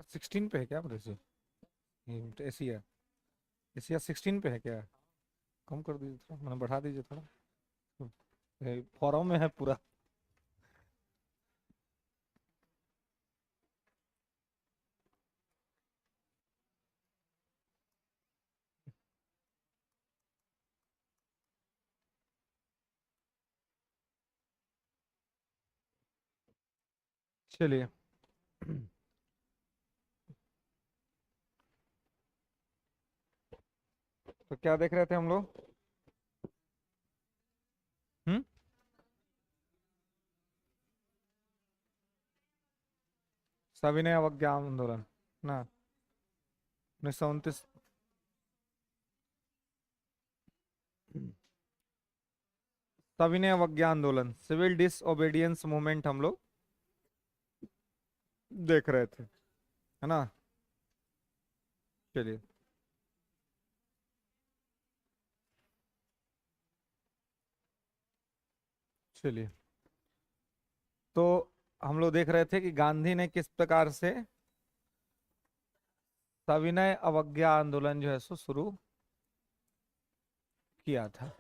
16 पे है क्या मेरे से? एशिया, एशिया 16 पे है क्या? कम कर दीजिए थोड़ा, मैंने बढ़ा दीजिए थोड़ा। फॉरम में है पूरा। चलिए। तो क्या देख रहे थे हम लोग? हम्म। सविनय अवज्ञा आंदोलन ना, 1929। सविनय अवज्ञा आंदोलन, सिविल डिसओबीडियंस मूवमेंट हम लोग देख रहे थे, है ना? चलिए। चलिए, तो हम लोग देख रहे थे कि गांधी ने किस प्रकार से सविनय अवज्ञा आंदोलन जो है सो शुरू किया था।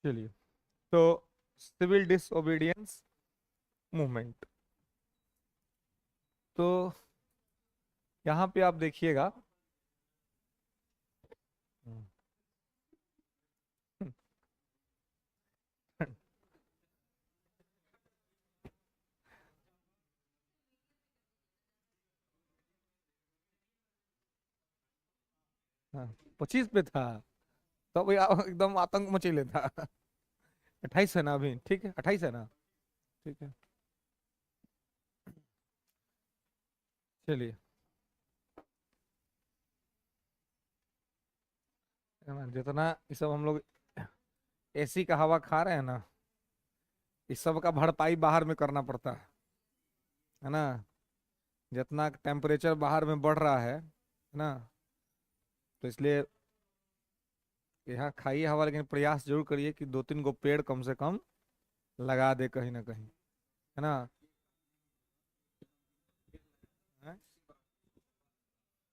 चलिए, तो सिविल डिसओबीडियंस मूवमेंट, तो यहाँ पे आप देखिएगा। हम्म। हाँ, 25 पे था। तो भाई एकदम आतंक मचेले था। 28 है ना अभी? ठीक है, 28 है ना? ठीक है। चलिए, है ना, जितना ये सब हम लोग एसी का हवा खा रहे हैं ना, इस सब का भरपाई बाहर में करना पड़ता है ना? जितना टेम्परेचर बाहर में बढ़ रहा है ना, तो इसलिए यहाँ खाइए हवा, लेकिन प्रयास जरूर करिए कि 2-3 गो पेड़ कम से कम लगा दे कहीं ना कहीं, है ना? हैं?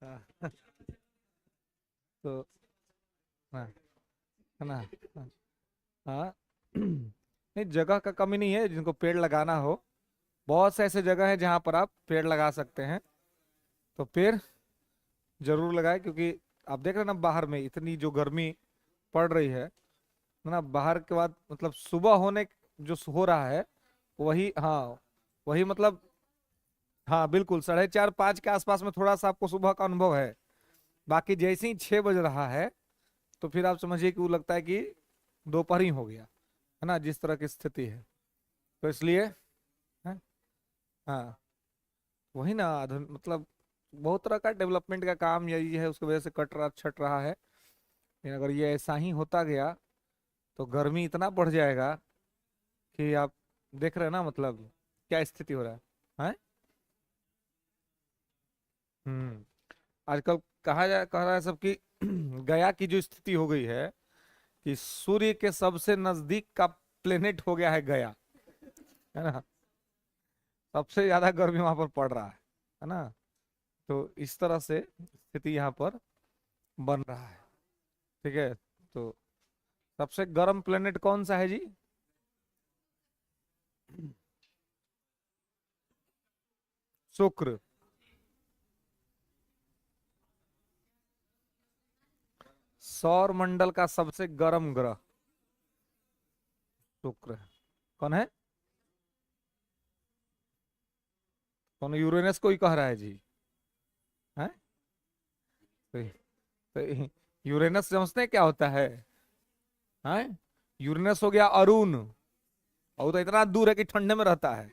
हाँ। तो हाँ, है ना? हाँ। हाँ। नहीं, जगह का कमी नहीं है जिनको पेड़ लगाना हो। बहुत से ऐसे जगह है जहाँ पर आप पेड़ लगा सकते हैं। तो पेड़ जरूर लगाए, क्योंकि आप देख रहे हैं ना, बाहर में इतनी जो गर्मी पड़ रही है ना, बाहर के बाद मतलब सुबह होने जो हो रहा है, वही, हाँ, वही मतलब, हाँ बिल्कुल 4:30-5 के आसपास में थोड़ा सा आपको सुबह का अनुभव है। बाकी जैसे ही 6 बज रहा है, तो फिर आप समझिए कि वो लगता है कि दोपहर ही हो गया, है ना, जिस तरह की स्थिति है। तो इसलिए, है, हाँ, वही ना, मतलब बहुत तरह का डेवलपमेंट का काम यही है, उसकी वजह से कट रहा छट रहा है। लेकिन अगर ये ऐसा ही होता गया तो गर्मी इतना बढ़ जाएगा कि आप देख रहे हैं ना, मतलब क्या स्थिति हो रहा है। हम्म। आजकल कह रहा है सबकी गया की जो स्थिति हो गई है, कि सूर्य के सबसे नजदीक का प्लेनेट हो गया है गया, है ना? सबसे ज्यादा गर्मी वहां पर पड़ रहा है ना? तो इस तरह से स्थिति यहाँ पर बन रहा है। ठीक है। तो सबसे गर्म प्लेनेट कौन सा है जी? शुक्र। सौर मंडल का सबसे गर्म ग्रह शुक्र है। कौन है? कौन, यूरेनस को ही कह रहा है जी? है? तो, तो यूरेनस समझते हैं क्या होता है? हैं? यूरेनस हो गया अरुण, और वो तो इतना दूर है कि ठंडे में रहता है,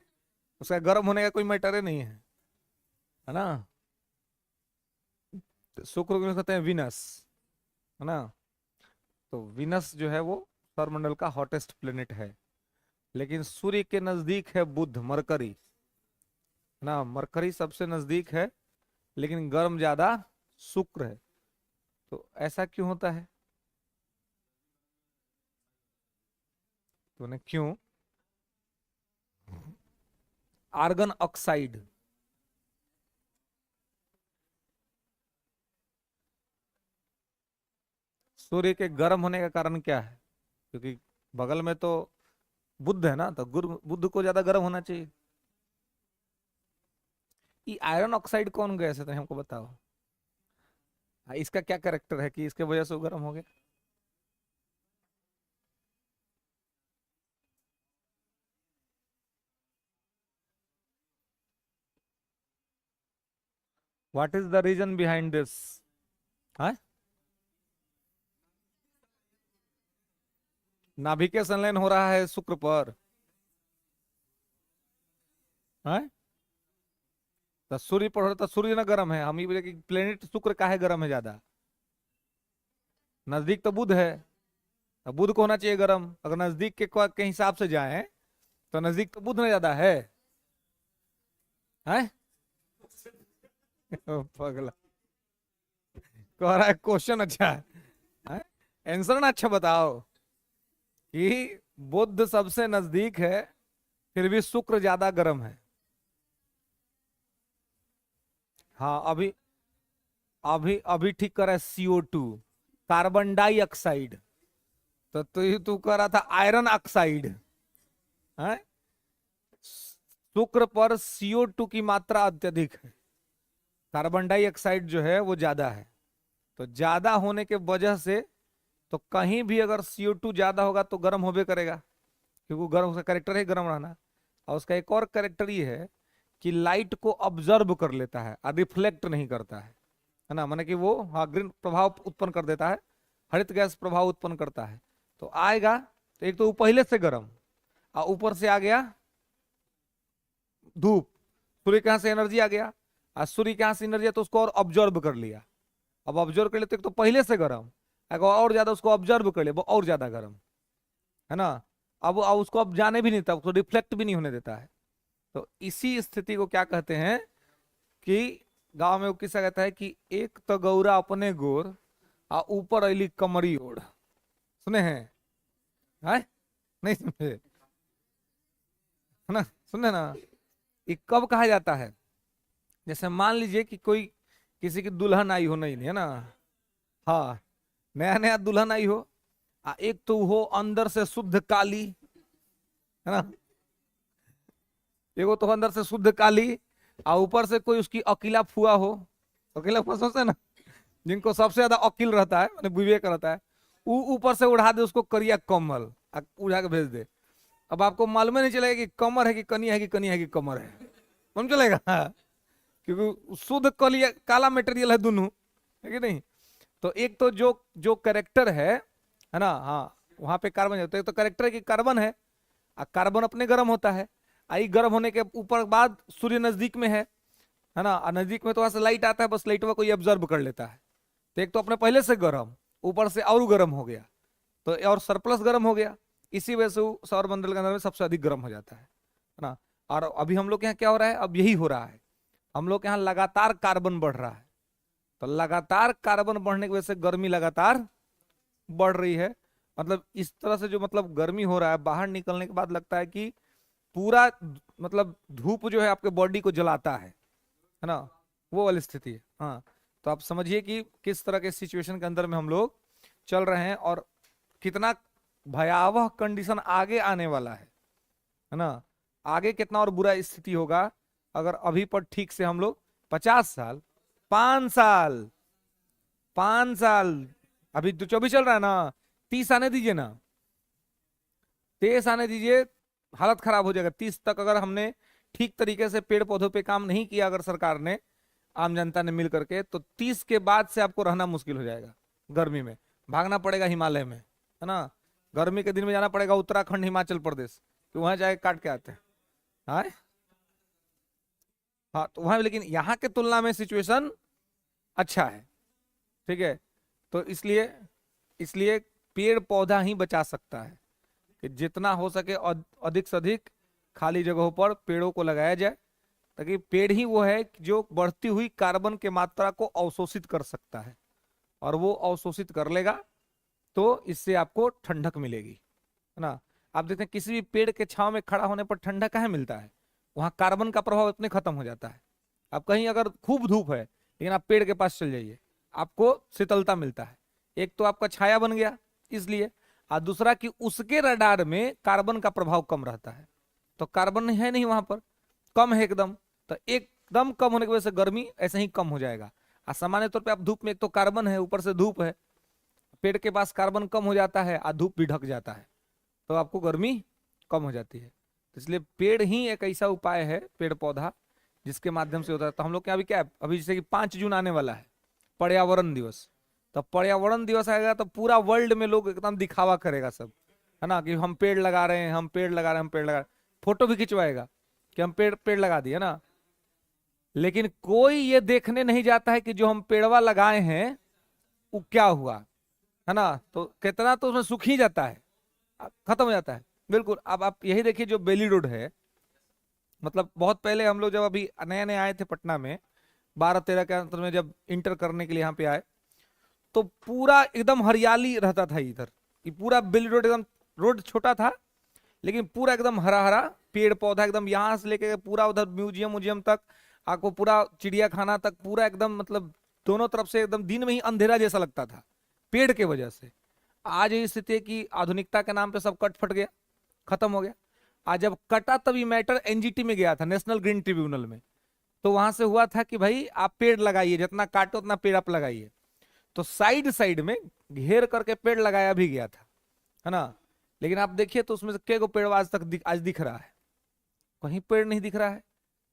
उसका गर्म होने का कोई मैटर ही नहीं है ना? तो शुक्र को कहते हैं विनस, है ना? तो विनस जो है वो सौरमंडल का हॉटेस्ट प्लेनेट है। लेकिन सूर्य के नजदीक है बुध, मरकरी, ना मरकरी सबसे नजदीक है, लेकिन गर्म ज्यादा शुक्र है। तो ऐसा क्यों होता है? तूने क्यों? Argon oxide. सूर्य के गर्म होने का कारण क्या है? क्योंकि बगल में तो बुध है ना, तो बुध को ज्यादा गर्म होना चाहिए। ये आयरन ऑक्साइड कौन गैस है, तो हमको बताओ। हाँ, इसका क्या कैरेक्टर है कि इसके वजह से वो गर्म हो गया? What is the reason behind this? हाँ, नाभिकीय संलयन हो रहा है शुक्र पर। हाँ, तो सूर्य पर हो रहा, तो सूर्य ना गर्म है, हम ये बोले कि प्लेनेट शुक्र का है गर्म है ज्यादा। नजदीक तो बुध है, तो बुध को होना चाहिए गर्म, अगर नजदीक के हिसाब से जाए तो नजदीक तो बुध में ज्यादा है। हैं? पगला कह रहा है क्वेश्चन अच्छा है, आंसर ना अच्छा बताओ कि बुध सबसे नजदीक है, फिर भी शुक्र ज्यादा गर्म है। हाँ, अभी अभी अभी ठीक कर रहा है, CO2, कार्बन डाइऑक्साइड। तो तू कह रहा था आयरन ऑक्साइड है। शुक्र पर CO2 की मात्रा अत्यधिक है, कार्बन डाइऑक्साइड जो है वो ज्यादा है। तो ज्यादा होने के वजह से, तो कहीं भी अगर CO2 ज्यादा होगा तो गर्म होबे करेगा, क्योंकि गर्म, उसका करेक्टर है गर्म रहना। और उसका एक और करेक्टर ये है कि लाइट को ऑब्जर्व कर लेता है और रिफ्लेक्ट नहीं करता है ना, माने कि वो, हाँ, ग्रीन प्रभाव उत्पन्न कर देता है, हरित गैस प्रभाव उत्पन्न करता है। तो आएगा, तो एक तो वो पहले से गर्म, और ऊपर से आ गया धूप, सूर्य के यहाँ से एनर्जी आ गया, और सूर्य के यहाँ से एनर्जी तो उसको और ऑब्जर्व कर लिया। अब ऑब्जर्व कर लेते तो पहले से गर्म, अगर और ज्यादा उसको ऑब्जर्व कर ले वो और ज्यादा गर्म, है ना। अब उसको अब जाने भी नहीं देता, उसको रिफ्लेक्ट भी नहीं होने देता है। तो इसी स्थिति को क्या कहते हैं कि गांव में वो किस्सा कहता है कि एक तो गौरा अपने गोर, आ ऊपर अली कमरी ओढ़। सुने हैं? है? नहीं सुने? है ना, सुने ना। ये कब कहा जाता है? जैसे मान लीजिए कि कोई, किसी की दुल्हन आई हो, नहीं है ना, हाँ, नया नया दुल्हन आई हो, एक तो हो अंदर से शुद्ध काली, है ना, एगो तो अंदर से शुद्ध काली, और ऊपर से कोई उसकी अकेला फुआ हो। अकेला फुआ सोचते ना, जिनको सबसे ज्यादा अकिल रहता है, मैंने विवेक रहता है, ऊपर से उड़ा दे उसको करिया कमल, उड़ा के भेज दे। अब आपको मालूम ही नहीं चलेगा कि कमर है कि कनिया है कि कनिया है कि कमर है, मालूम चलेगा? क्योंकि शुद्ध कलिया काला मटेरियल है दोनों, है कि नहीं। तो एक तो जो जो करेक्टर है ना, हाँ, वहां पे कार्बन है, तो एक तो करेक्टर है कि कार्बन है, और कार्बन अपने गर्म होता है, आई गर्म होने के ऊपर बाद सूर्य नजदीक में है ना, और नजदीक में तो वहां से लाइट आता है, बस लाइट में कोई ऑब्जर्व कर लेता है। तो एक तो अपने पहले से गर्म, ऊपर से और गर्म हो गया, तो और सरप्लस गर्म हो गया। इसी वजह से वो सौर मंडल के अंदर में सबसे अधिक गर्म हो जाता है ना। और अभी हम लोग के यहाँ क्या हो रहा है, अब यही हो रहा है, हम लोग के यहाँ लगातार कार्बन बढ़ रहा है। तो लगातार कार्बन बढ़ने की वजह से गर्मी लगातार बढ़ रही है। मतलब इस तरह से जो, मतलब गर्मी हो रहा है, बाहर निकलने के बाद लगता है कि पूरा, मतलब धूप जो है आपके बॉडी को जलाता है ना, वो वाली स्थिति है। हाँ, तो आप समझिए कि किस तरह के सिचुएशन के अंदर में हम लोग चल रहे हैं, और कितना भयावह कंडीशन आगे आने वाला है ना। आगे कितना और बुरा स्थिति होगा अगर अभी पर ठीक से हम लोग 50 साल, 5 साल, 5 साल, अभी तो 24 चल रहा है ना, 30 आने दीजिए ना, 23 आने दीजिए, हालत खराब हो जाएगा। 30 तक अगर हमने ठीक तरीके से पेड़ पौधों पे काम नहीं किया, अगर सरकार ने, आम जनता ने मिल करके, तो 30 के बाद से आपको रहना मुश्किल हो जाएगा। गर्मी में भागना पड़ेगा हिमालय में, है ना, गर्मी के दिन में जाना पड़ेगा उत्तराखंड, हिमाचल प्रदेश, कि वहां जाके काट के आते हैं। हाँ, हाँ, तो वहां, लेकिन यहाँ के तुलना में सिचुएशन अच्छा है, ठीक है। तो इसलिए इसलिए पेड़ पौधा ही बचा सकता है। कि जितना हो सके अधिक से अधिक खाली जगहों पर पेड़ों को लगाया जाए, ताकि पेड़ ही वो है जो बढ़ती हुई कार्बन की मात्रा को अवशोषित कर सकता है, और वो अवशोषित कर लेगा तो इससे आपको ठंडक मिलेगी, है ना। आप देखते हैं किसी भी पेड़ के छांव में खड़ा होने पर ठंडक कहाँ मिलता है, वहां कार्बन का प्रभाव इतने खत्म हो जाता है। आप कहीं अगर खूब धूप है लेकिन आप पेड़ के पास चल जाइए, आपको शीतलता मिलता है। एक तो आपका छाया बन गया इसलिए, और दूसरा कि उसके रडार में कार्बन का प्रभाव कम रहता है, तो कार्बन है नहीं वहां पर, कम है एकदम, तो एकदम कम होने की वजह से गर्मी ऐसे ही कम हो जाएगा। और सामान्य तौर पे आप धूप में, एक तो कार्बन है ऊपर से धूप है, पेड़ के पास कार्बन कम हो जाता है और धूप भी ढक जाता है, तो आपको गर्मी कम हो जाती है। तो इसलिए पेड़ ही एक ऐसा उपाय है, पेड़ पौधा, जिसके माध्यम से होता है। तो हम लोग के यहाँ अभी क्या है, अभी जैसे कि 5 जून आने वाला है, पर्यावरण दिवस। तो पर्यावरण दिवस आएगा तो पूरा वर्ल्ड में लोग एकदम दिखावा करेगा सब, है ना, कि हम पेड़ लगा रहे हैं, हम पेड़ लगा रहे हैं, हम पेड़ लगा रहे हैं, फोटो भी खिंचवाएगा कि हम पेड़ पेड़ लगा दिए ना। लेकिन कोई ये देखने नहीं जाता है कि जो हम पेड़वा लगाए हैं वो क्या हुआ, है ना। तो कितना तो उसमें सूख ही जाता है, खत्म हो जाता है बिल्कुल। अब आप यही देखिए, जो बेली रोड है, मतलब बहुत पहले हम लोग जब अभी नए नए आए थे पटना में, 12-13 के अंतर में जब इंटर करने के लिए यहाँ पे आए, तो पूरा एकदम हरियाली रहता था इधर। ये पूरा बेली रोड एकदम, रोड छोटा था लेकिन पूरा एकदम हरा हरा, पेड़ पौधा एकदम, यहाँ से लेके पूरा उधर म्यूजियम म्यूजियम तक, आपको पूरा चिड़िया खाना तक पूरा एकदम, मतलब दोनों तरफ से एकदम दिन में ही अंधेरा जैसा लगता था पेड़ के वजह से। आज ये स्थिति है कि आधुनिकता के नाम पे सब कट फट गया, खत्म हो गया। आज जब कटा तभी मैटर एनजीटी में गया था, नेशनल ग्रीन ट्रिब्यूनल में, तो वहां से हुआ था कि भाई आप पेड़ लगाइए, जितना काटो उतना पेड़ आप लगाइए। तो साइड साइड में घेर करके पेड़ लगाया भी गया था, है ना। लेकिन आप देखिए तो उसमें से कई गो पेड़ आज तक आज दिख रहा है, कहीं पेड़ नहीं दिख रहा है,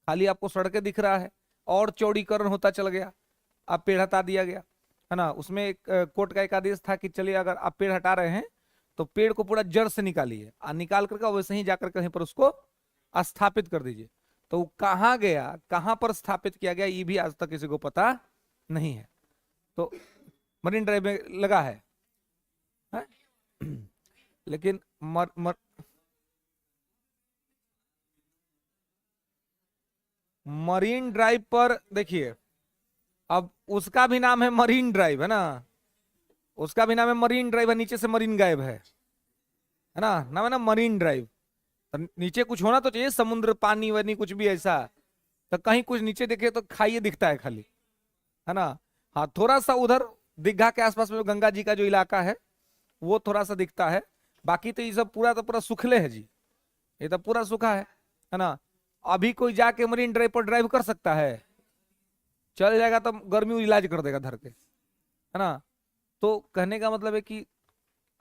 खाली आपको सड़कें दिख रहा है, और चौड़ीकरण होता चल गया, अब पेड़ हटा दिया गया, है ना। उसमें एक कोर्ट का एक आदेश था कि चलिए अगर आप पेड़ हटा रहे हैं तो पेड़ को पूरा जड़ से निकालिए, और निकाल करके वैसे ही जाकर कहीं पर उसको स्थापित कर दीजिए। तो वो कहाँ गया, कहाँ पर स्थापित किया गया, ये भी आज तक किसी को पता नहीं है। तो मरीन ड्राइव में लगा है? लेकिन मरीन ड्राइव पर देखिए, अब उसका भी नाम है मरीन ड्राइव, है ना, उसका भी नाम है मरीन ड्राइव है, नीचे से मरीन गायब है ना, नाम है ना मरीन ड्राइव। तो नीचे कुछ होना तो चाहिए, समुद्र पानी वानी कुछ भी ऐसा, तो कहीं कुछ नीचे देखे तो खाई दिखता है खाली, है ना। हाँ, थोड़ा सा उधर दीघा के आसपास में गंगा जी का जो इलाका है वो थोड़ा सा दिखता है, बाकी तो ये सब पूरा तो पूरा सूखले है जी, ये तो पूरा सूखा है ना। अभी कोई जाके मरीन ड्राइव पर ड्राइव कर सकता है? चल जाएगा तो गर्मी इलाज कर देगा धर के, है ना। तो कहने का मतलब है कि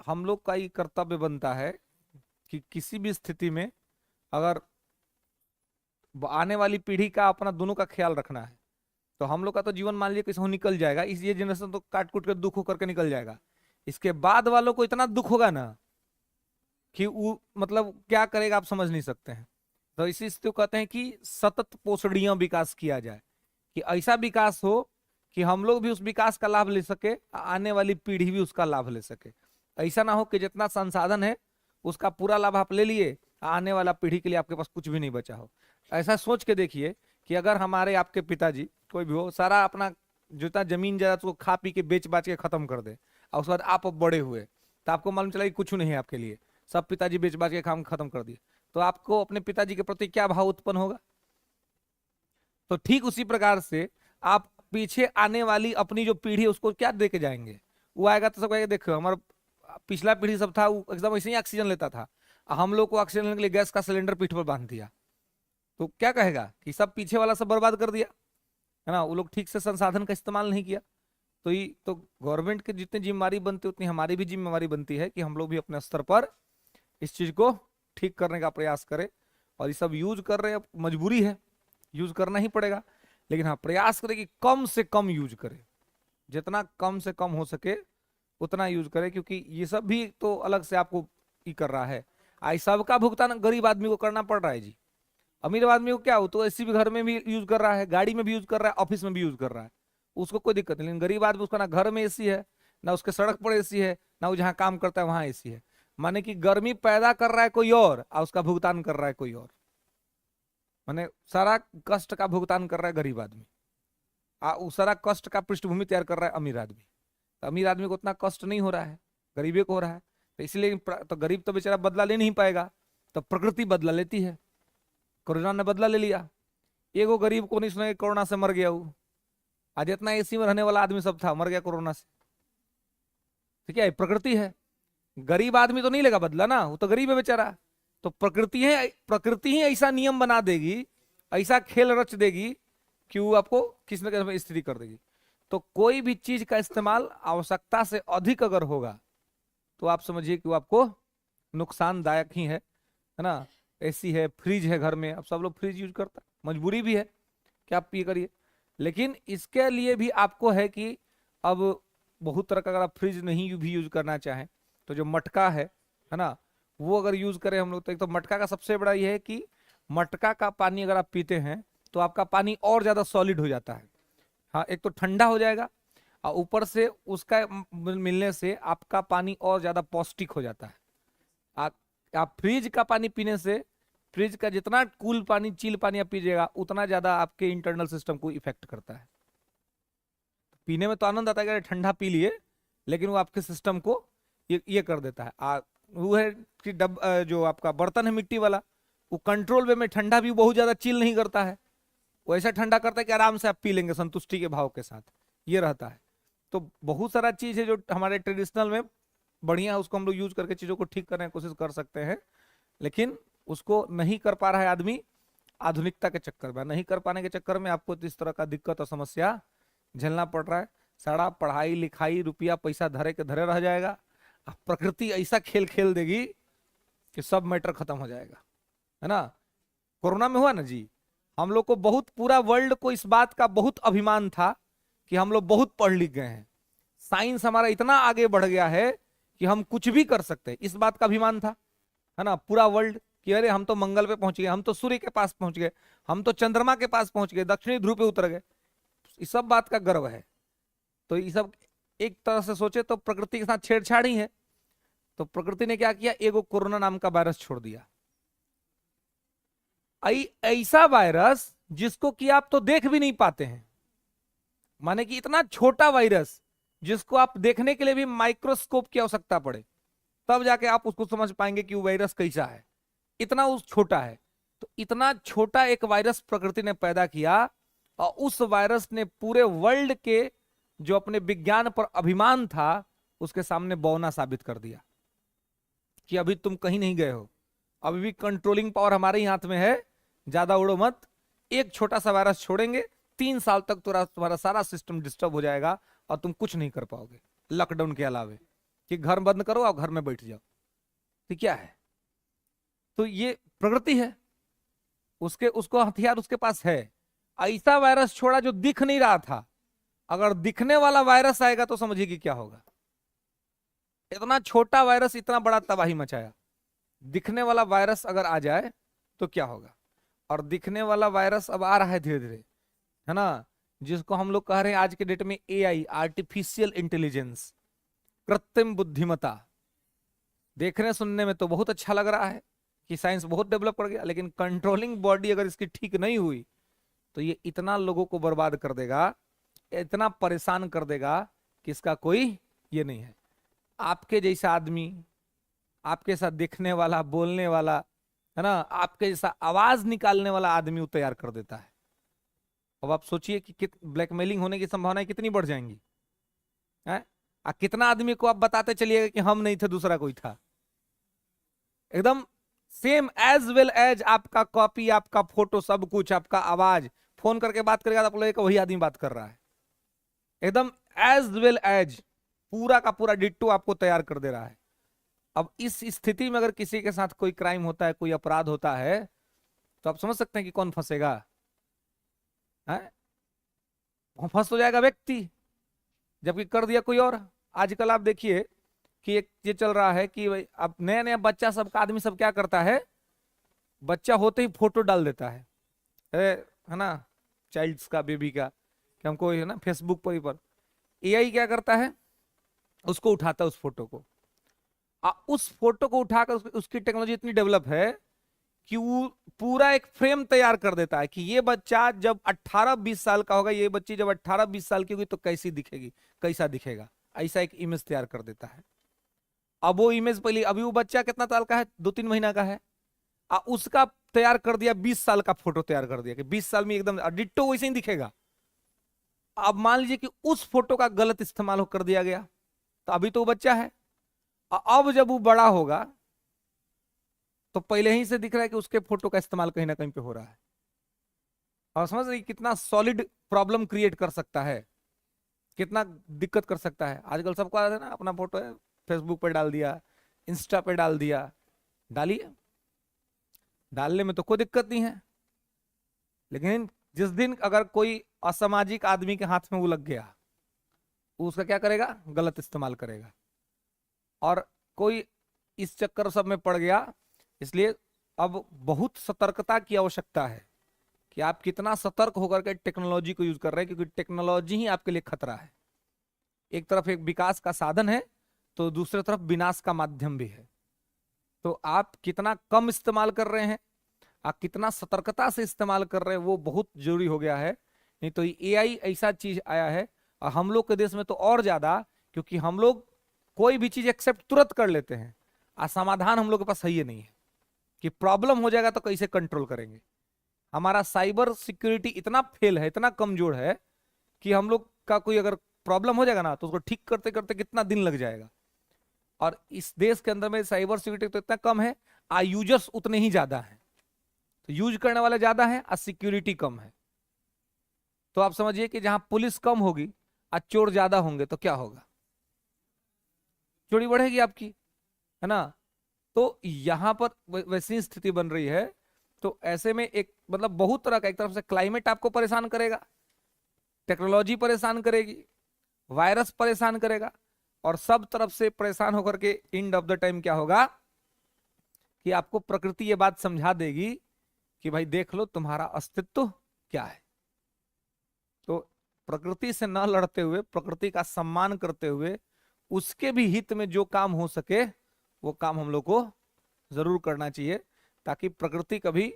हम लोग का ये कर्तव्य बनता है कि किसी भी स्थिति में अगर आने वाली पीढ़ी का, अपना दोनों का ख्याल रखना है, तो हम लोग का तो जीवन मान लीजिए कैसे हो निकल जाएगा, इस ये जनरेशन तो काट कूट के दुख होकर के निकल जाएगा, इसके बाद वालों को इतना दुख होगा ना कि वो मतलब क्या करेगा आप समझ नहीं सकते हैं। तो इसी स्थिति को कहते हैं कि सतत पोषणीय विकास किया जाए, कि ऐसा विकास हो कि हम लोग भी उस विकास का लाभ ले सके, आने वाली पीढ़ी भी उसका लाभ ले सके। ऐसा ना हो कि जितना संसाधन है उसका पूरा लाभ आप ले लिए, आने वाला पीढ़ी के लिए आपके पास कुछ भी नहीं बचा हो। ऐसा सोच के देखिए कि अगर हमारे आपके पिताजी कोई भी हो, सारा अपना जितना जमीन जायदाद उसको खा पी के बेच बाच के खत्म कर दे, और उसके बाद आप अब बड़े हुए तो आपको मालूम चला कि कुछ नहीं है आपके लिए, सब पिताजी बेच बाच के काम खत्म कर दिए, तो आपको अपने पिताजी के प्रति क्या भाव उत्पन्न होगा। तो ठीक उसी प्रकार से आप पीछे आने वाली अपनी जो पीढ़ी है उसको क्या दे के जाएंगे। वो आएगा तो सब कहेगा देखो हमारा पिछला पीढ़ी सब था वो एकदम ऐसे ही ऑक्सीजन लेता था, हम लोग को ऑक्सीजन लेने के लिए गैस का सिलेंडर पीठ पर बांध दिया, तो क्या कहेगा कि सब पीछे वाला सब बर्बाद कर दिया, है ना। वो लोग ठीक से संसाधन का इस्तेमाल नहीं किया। तो ये तो गवर्नमेंट की जितनी जिम्मेदारी बनती है उतनी हमारी भी जिम्मेदारी बनती है कि हम लोग भी अपने स्तर पर इस चीज को ठीक करने का प्रयास करें। और ये सब यूज कर रहे हैं, मजबूरी है, यूज करना ही पड़ेगा, लेकिन हाँ प्रयास करें कि कम से कम यूज करें, जितना कम से कम हो सके उतना यूज करें, क्योंकि ये सब भी तो अलग से आपको ही कर रहा है। आई सबका भुगतान गरीब आदमी को करना पड़ रहा है जी। अमीर आदमी को क्या हो, तो ऐसी भी घर में भी यूज कर रहा है, गाड़ी में भी यूज कर रहा है, ऑफिस में भी यूज कर रहा है, उसको कोई दिक्कत नहीं। लेकिन गरीब आदमी, उसका ना घर में एसी है, ना उसके सड़क पर एसी है, ना वो जहाँ काम करता है वहां एसी है। माने कि गर्मी पैदा कर रहा है कोई और उसका भुगतान कर रहा है कोई और। माने सारा कष्ट का भुगतान कर रहा है गरीब आदमी, उस सारा कष्ट का पृष्ठभूमि तैयार कर रहा है अमीर आदमी। तो अमीर आदमी को उतना कष्ट नहीं हो रहा है, गरीबी को हो रहा है। तो इसलिए तो गरीब तो बेचारा बदला ले नहीं पाएगा, तो प्रकृति बदला लेती है। कोरोना ने बदला ले लिया, एगो गरीब को नहीं सुना कोरोना से मर गया वो। आज इतना एसी में रहने वाला आदमी सब था, मर गया कोरोना से। तो क्या है, प्रकृति है। गरीब आदमी तो नहीं लेगा बदला ना, वो तो गरीब है बेचारा। तो प्रकृति है, प्रकृति ही ऐसा नियम बना देगी, ऐसा खेल रच देगी कि वो आपको किसी न किसी स्थिति कर देगी। तो कोई भी चीज का इस्तेमाल आवश्यकता से अधिक अगर होगा तो आप समझिए कि वो आपको नुकसानदायक ही है ना। एसी है, फ्रिज है घर में, अब सब लोग फ्रिज यूज करता है, मजबूरी भी है कि आप ये करिए। लेकिन इसके लिए भी आपको है कि अब बहुत तरह का अगर आप फ्रिज नहीं भी यूज करना चाहें तो जो मटका है ना, वो अगर यूज करें हम लोग, तो एक तो मटका का सबसे बड़ा ये है कि मटका का पानी अगर आप पीते हैं तो आपका पानी और ज्यादा सॉलिड हो जाता है। हाँ, एक तो ठंडा हो जाएगा और ऊपर से उसका मिलने से आपका पानी और ज्यादा पौष्टिक हो जाता है। आप फ्रिज का पानी पीने से, फ्रिज का जितना कूल पानी, चिल पानी आप पीजिएगा उतना ज्यादा आपके इंटरनल सिस्टम को इफेक्ट करता है। पीने में तो आनंद आता है कि ठंडा पी लिए, लेकिन वो आपके सिस्टम को ये कर देता है। वो है कि जो आपका बर्तन है मिट्टी वाला, वो कंट्रोल वे में ठंडा भी बहुत ज्यादा चिल नहीं करता है, वो ऐसा ठंडा करता है कि आराम से आप पी लेंगे संतुष्टि के भाव के साथ, ये रहता है। तो बहुत सारा चीज है जो हमारे ट्रेडिशनल में बढ़िया है, उसको हम लोग यूज करके चीजों को ठीक करने की कोशिश कर सकते हैं। लेकिन उसको नहीं कर पा रहा है आदमी आधुनिकता के चक्कर में। नहीं कर पाने के चक्कर में आपको इस तरह का दिक्कत और समस्या झेलना पड़ रहा है। सारा पढ़ाई लिखाई रुपया पैसा धरे के धरे रह जाएगा। प्रकृति ऐसा खेल खेल देगी कि सब मैटर खत्म हो जाएगा, है ना। कोरोना में हुआ ना जी, हम लोग को बहुत, पूरा वर्ल्ड को इस बात का बहुत अभिमान था कि हम लोग बहुत पढ़ लिख गए हैं, साइंस हमारा इतना आगे बढ़ गया है कि हम कुछ भी कर सकते हैं, इस बात का अभिमान था, है ना, पूरा वर्ल्ड कि अरे हम तो मंगल पे पहुंच गए, हम तो सूर्य के पास पहुंच गए, हम तो चंद्रमा के पास पहुंच गए, दक्षिणी ध्रुव पे उतर गए। इस सब बात का गर्व है। तो ये सब एक तरह से सोचे तो प्रकृति के साथ छेड़छाड़ ही है। तो प्रकृति ने क्या किया, एगो कोरोना नाम का वायरस छोड़ दिया। ऐसा वायरस जिसको कि आप तो देख भी नहीं पाते हैं, माने कि इतना छोटा वायरस जिसको आप देखने के लिए भी माइक्रोस्कोप की आवश्यकता पड़े, तब जाके आप उसको समझ पाएंगे कि वो वायरस कैसा है, इतना उस छोटा है। तो इतना छोटा एक वायरस प्रकृति ने पैदा किया और उस वायरस ने पूरे वर्ल्ड के जो अपने विज्ञान पर अभिमान था उसके सामने बौना साबित कर दिया कि अभी तुम कहीं नहीं गए हो, अभी भी कंट्रोलिंग पावर हमारे ही हाथ में है, ज्यादा उड़ो मत। एक छोटा सा वायरस छोड़ेंगे, 3 साल तक तुम्हारा सारा सिस्टम डिस्टर्ब हो जाएगा और तुम कुछ नहीं कर पाओगे लॉकडाउन के अलावे, कि घर बंद करो और घर में बैठ जाओ। तो क्या है, तो ये प्रकृति है, उसको हथियार उसके पास है। ऐसा वायरस छोड़ा जो दिख नहीं रहा था, अगर दिखने वाला वायरस आएगा तो समझिए कि क्या होगा। इतना छोटा वायरस इतना बड़ा तबाही मचाया, दिखने वाला वायरस अगर आ जाए तो क्या होगा। और दिखने वाला वायरस अब आ रहा है धीरे धीरे, है ना, जिसको हम लोग कह रहे हैं आज के डेट में एआई, आर्टिफिशियल इंटेलिजेंस, कृत्रिम बुद्धिमत्ता। देखने सुनने में तो बहुत अच्छा लग रहा है कि साइंस बहुत डेवलप कर गया, लेकिन कंट्रोलिंग बॉडी अगर इसकी ठीक नहीं हुई तो ये इतना लोगों को बर्बाद कर देगा, इतना परेशान कर देगा कि इसका कोई ये नहीं है। आपके जैसा आदमी, आपके साथ दिखने वाला, बोलने वाला, है ना, आपके जैसा आवाज निकालने वाला आदमी वो तैयार कर देता है। अब आप सोचिए कि ब्लैकमेलिंग होने की संभावनाएं कितनी बढ़ जाएंगी, है? कितना आदमी को आप बताते चलिएगा कि हम नहीं थे, दूसरा कोई था, एकदम सेम एज वेल एज आपका कॉपी, आपका फोटो, सब कुछ, आपका आवाज, फोन करके बात करेगा तो आप लगेगा वही आदमी बात कर रहा है, एकदम एज वेल एज, पूरा का पूरा डिट्टो आपको तैयार कर दे रहा है। अब इस स्थिति में अगर किसी के साथ कोई क्राइम होता है, कोई अपराध होता है, तो आप समझ सकते हैं कि कौन फंसेगा, है? फंस तो जाएगा व्यक्ति, जबकि कर दिया कोई और। आजकल आप देखिए कि एक ये चल रहा है कि अब नया नया बच्चा सबका, आदमी सब क्या करता है, बच्चा होते ही फोटो डाल देता है ना, चाइल्ड्स का, बेबी का, कि हमको है ना फेसबुक पर एआई क्या करता है, उसको उठाता है उस फोटो को, उस फोटो को उठाकर उसकी टेक्नोलॉजी इतनी डेवलप है कि वो पूरा एक फ्रेम तैयार कर देता है कि ये बच्चा जब 18-20 साल का होगा, ये बच्ची जब 18-20 साल की होगी तो कैसी दिखेगी, कैसा दिखेगा, ऐसा एक इमेज तैयार कर देता है। अब वो इमेज पहले, अभी वो बच्चा कितना साल का है, 2-3 महीना का है, उसका तैयार कर दिया 20 साल का फोटो तैयार कर दिया कि 20 साल में एकदम डिट्टो वैसे ही दिखेगा। अब मान लीजिए कि उस फोटो का गलत इस्तेमाल कर दिया गया, तो अभी तो वो बच्चा है, अब जब वो बड़ा होगा तो पहले ही से दिख रहा है कि उसके फोटो का इस्तेमाल कहीं ना कहीं पे हो रहा है। और समझ रही कितना सॉलिड प्रॉब्लम क्रिएट कर सकता है, कितना दिक्कत कर सकता है। आजकल सबको आता है ना, अपना फोटो है फेसबुक पे डाल दिया, इंस्टा पे डाल दिया, डालिए, डालने में तो कोई दिक्कत नहीं है। लेकिन जिस दिन अगर कोई असामाजिक आदमी के हाथ में वो लग गया, वो उसका क्या करेगा, गलत इस्तेमाल करेगा, और कोई इस चक्कर सब में पड़ गया। इसलिए अब बहुत सतर्कता की आवश्यकता है कि आप कितना सतर्क होकर के टेक्नोलॉजी को यूज कर रहे हैं, क्योंकि टेक्नोलॉजी ही आपके लिए खतरा है। एक तरफ एक विकास का साधन है तो दूसरी तरफ विनाश का माध्यम भी है। तो आप कितना कम इस्तेमाल कर रहे हैं, आप कितना सतर्कता से इस्तेमाल कर रहे हैं, वो बहुत जरूरी हो गया है। नहीं तो एआई ऐसा चीज आया है, और हम लोग के देश में तो और ज्यादा, क्योंकि हम लोग कोई भी चीज एक्सेप्ट तुरंत कर लेते हैं, और समाधान हम लोग के पास सही नहीं है कि प्रॉब्लम हो जाएगा तो कैसे कंट्रोल करेंगे। हमारा साइबर सिक्योरिटी इतना फेल है, इतना कमजोर है कि हम लोग का कोई अगर प्रॉब्लम हो जाएगा ना तो उसको ठीक करते करते कितना दिन लग जाएगा। और इस देश के अंदर में साइबर सिक्योरिटी तो इतना कम है, आ यूजर्स उतने ही ज्यादा हैं, तो यूज करने वाले ज्यादा है और सिक्योरिटी कम है। तो आप समझिए कि जहां पुलिस कम होगी और चोर ज्यादा होंगे तो क्या होगा, चोरी बढ़ेगी आपकी, है ना। तो यहां पर वैसी स्थिति बन रही है। तो ऐसे में एक मतलब बहुत तरह का, एक तरफ से क्लाइमेट आपको परेशान करेगा, टेक्नोलॉजी परेशान करेगी, वायरस परेशान करेगा, और सब तरफ से परेशान होकर के एंड ऑफ द टाइम क्या होगा कि आपको प्रकृति ये बात समझा देगी कि भाई देख लो तुम्हारा अस्तित्व क्या है। तो प्रकृति से न लड़ते हुए, प्रकृति का सम्मान करते हुए, उसके भी हित में जो काम हो सके वो काम हम लोग को जरूर करना चाहिए, ताकि प्रकृति कभी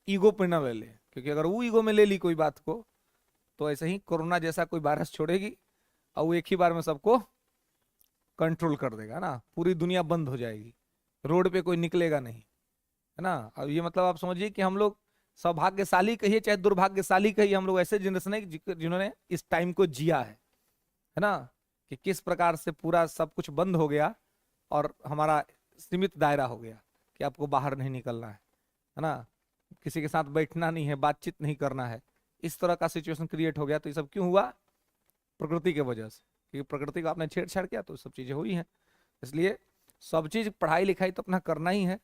ईगो पे न ले ले। क्योंकि अगर वो ईगो में ले ली कोई बात को तो ऐसे ही कोरोना जैसा कोई वायरस छोड़ेगी और वो एक ही बार में सबको कंट्रोल कर देगा ना, पूरी दुनिया बंद हो जाएगी, रोड पे कोई निकलेगा नहीं, है ना। अब ये मतलब आप समझिए कि हम लोग सौभाग्यशाली कहिए चाहे दुर्भाग्यशाली कहिए, हम लोग ऐसे जनरेशन है जिन्होंने इस टाइम को जिया है ना, कि किस प्रकार से पूरा सब कुछ बंद हो गया और हमारा सीमित दायरा हो गया कि आपको बाहर नहीं निकलना है ना, किसी के साथ बैठना नहीं है, बातचीत नहीं करना है, इस तरह का सिचुएशन क्रिएट हो गया। तो ये सब क्यों हुआ, प्रकृति के वजह से, क्योंकि प्रकृति को आपने छेड़छाड़ किया तो सब चीजें हुई हैं। इसलिए सब चीज, पढ़ाई लिखाई तो अपना करना ही है,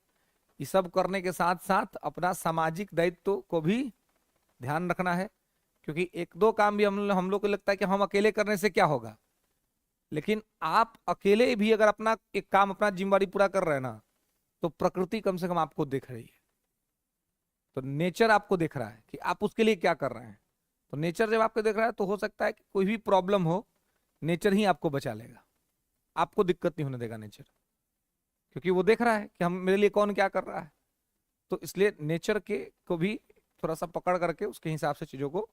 ये सब करने के साथ साथ अपना सामाजिक दायित्व को भी ध्यान रखना है। क्योंकि एक दो काम भी हम लोग को लगता है कि हम अकेले करने से क्या होगा, लेकिन आप अकेले भी अगर अपना एक काम, अपना जिम्मेदारी पूरा कर रहे हैं ना, तो प्रकृति कम से कम आपको देख रही है, तो नेचर आपको देख रहा है कि आप उसके लिए क्या कर रहे हैं। तो नेचर जब आपको देख रहा है तो हो सकता है कि कोई भी प्रॉब्लम हो, नेचर ही आपको बचा लेगा, आपको दिक्कत नहीं होने देगा नेचर, क्योंकि वो देख रहा है कि हम, मेरे लिए कौन क्या कर रहा है। तो इसलिए नेचर के को भी थोड़ा सा पकड़ करके उसके हिसाब से चीजों को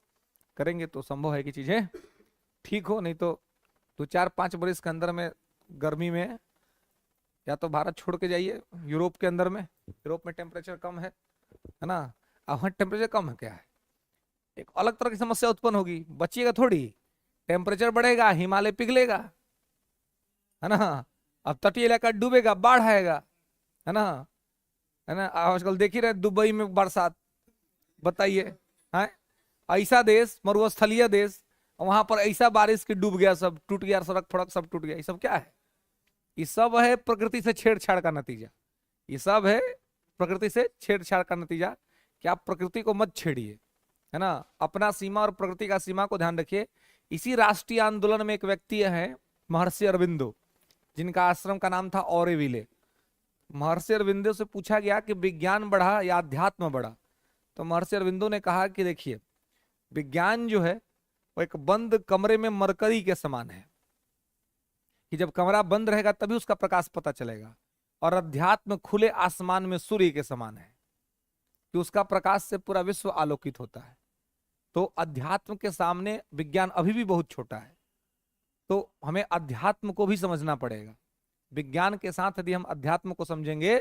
करेंगे तो संभव है कि चीजें ठीक हो। नहीं तो 2-4-5 बरस के अंदर में गर्मी में या तो भारत छोड़ के जाइए यूरोप के अंदर में, यूरोप में टेम्परेचर कम है ना, अब वहाँ टेम्परेचर कम है क्या है, एक अलग तरह की समस्या उत्पन्न होगी, बचिएगा थोड़ी, टेम्परेचर बढ़ेगा, हिमालय पिघलेगा, है ना, अब तटीय इलाका डूबेगा, बाढ़ आएगा, है ना, है ना। आजकल देख ही रहे दुबई में बरसात, बताइए, है ऐसा देश, मरुस्थलीय देश, वहां पर ऐसा बारिश की डूब गया, सब टूट गया, सड़क फड़क सब टूट गया। ये सब क्या है, ये सब है प्रकृति से छेड़छाड़ का नतीजा, ये सब है प्रकृति से छेड़छाड़ का नतीजा कि आप प्रकृति को मत छेड़िए, है ना, अपना सीमा और प्रकृति का सीमा को ध्यान रखिए। इसी राष्ट्रीय आंदोलन में एक व्यक्ति है महर्षि अरविंदो, जिनका आश्रम का नाम था ऑरेविले। महर्षि अरविंदो से पूछा गया कि विज्ञान बढ़ा या अध्यात्म बढ़ा, तो महर्षि अरविंदो ने कहा कि देखिए, विज्ञान जो है वो एक बंद कमरे में मरकरी के समान है, कि जब कमरा बंद रहेगा तभी उसका प्रकाश पता चलेगा, और अध्यात्म खुले आसमान में सूर्य के समान है कि उसका प्रकाश से पूरा विश्व आलोकित होता है। तो अध्यात्म के सामने विज्ञान अभी भी बहुत छोटा है। तो हमें अध्यात्म को भी समझना पड़ेगा। विज्ञान के साथ यदि हम अध्यात्म को समझेंगे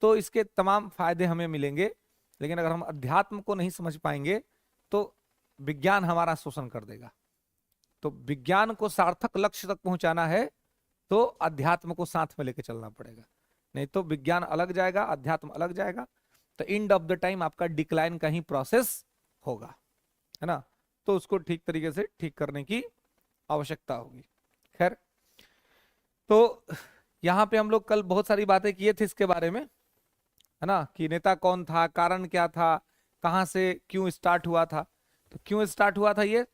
तो इसके तमाम फायदे हमें मिलेंगे, लेकिन अगर हम अध्यात्म को नहीं समझ पाएंगे तो विज्ञान हमारा शोषण कर देगा। तो विज्ञान को सार्थक लक्ष्य तक पहुंचाना है तो अध्यात्म को साथ में लेके चलना पड़ेगा, नहीं तो विज्ञान अलग जाएगा, अध्यात्म अलग जाएगा, तो एंड ऑफ द टाइम आपका डिक्लाइन का ही प्रोसेस होगा, है ना। तो उसको ठीक तरीके से ठीक करने की आवश्यकता होगी। खैर, तो यहाँ पे हम लोग कल बहुत सारी बातें किए थे इसके बारे में, है ना, कि नेता कौन था, कारण क्या था, कहां से क्यों स्टार्ट हुआ था। तो क्यों स्टार्ट हुआ था ये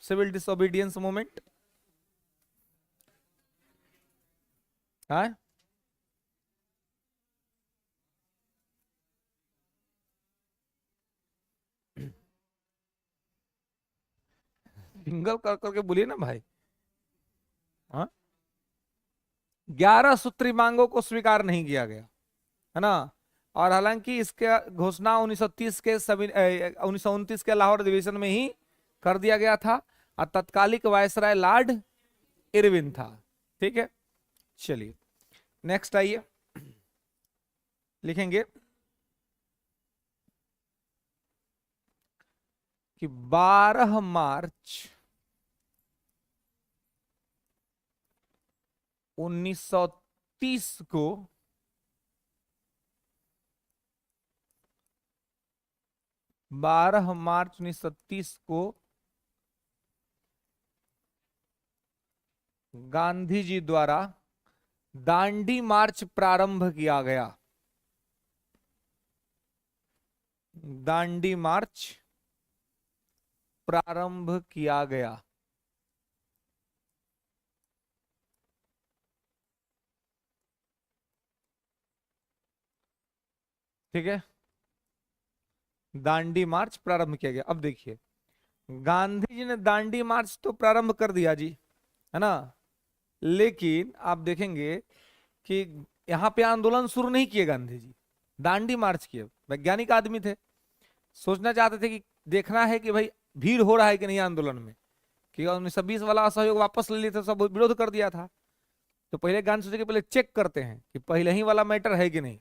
सिविल डिसोबीडियंस मूवमेंट? हाँ, सिंगल कर करके बोलिए ना भाई। हाँ, 11 सूत्री मांगों को स्वीकार नहीं किया गया, है ना। और हालांकि इसके घोषणा 1930 के सभी 1929 के लाहौर अधिवेशन में ही कर दिया गया था, और तत्कालिक वायसराय लॉर्ड इरविन था। ठीक है, चलिए नेक्स्ट आइए, लिखेंगे कि 12 मार्च 1930 को बारह मार्च 1930 को गांधी जी द्वारा दांडी मार्च प्रारंभ किया गया। दांडी मार्च प्रारंभ किया गया। ठीक है, दांडी मार्च प्रारंभ किया गया। अब देखिए, गांधी जी ने दांडी मार्च तो प्रारंभ कर दिया जी, है ना, लेकिन आप देखेंगे कि यहां पे आंदोलन शुरू नहीं किए गांधी जी, दांडी मार्च किए। वैज्ञानिक आदमी थे, सोचना चाहते थे कि देखना है कि भाई भीड़ हो रहा है कि नहीं आंदोलन में, कि 1920 वाला असहयोग वापस ले लिए थे, सब विरोध कर दिया था। तो पहले गांधी सोचे कि पहले चेक करते हैं कि पहले ही वाला मैटर है कि नहीं,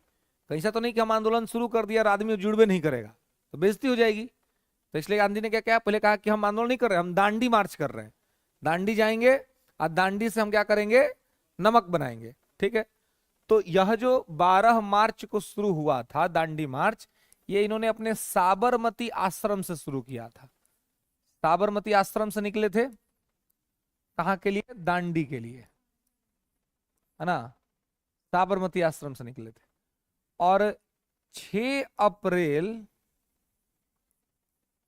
कहीं ऐसा तो नहीं कि हम आंदोलन शुरू कर दिया और आदमी जुड़वे नहीं करेगा तो बेइज्जती हो जाएगी। तो इसलिए गांधी ने क्या किया, पहले कहा कि हम आंदोलन नहीं कर रहे, हम दांडी मार्च कर रहे हैं, दांडी जाएंगे और दांडी से हम क्या करेंगे, नमक बनाएंगे। ठीक है, तो यह जो 12 मार्च को शुरू हुआ था दांडी मार्च, ये इन्होंने अपने साबरमती आश्रम से शुरू किया था। साबरमती आश्रम से निकले थे, कहां के लिए, दांडी के लिए, है ना, साबरमती आश्रम से निकले थे। और 6 अप्रैल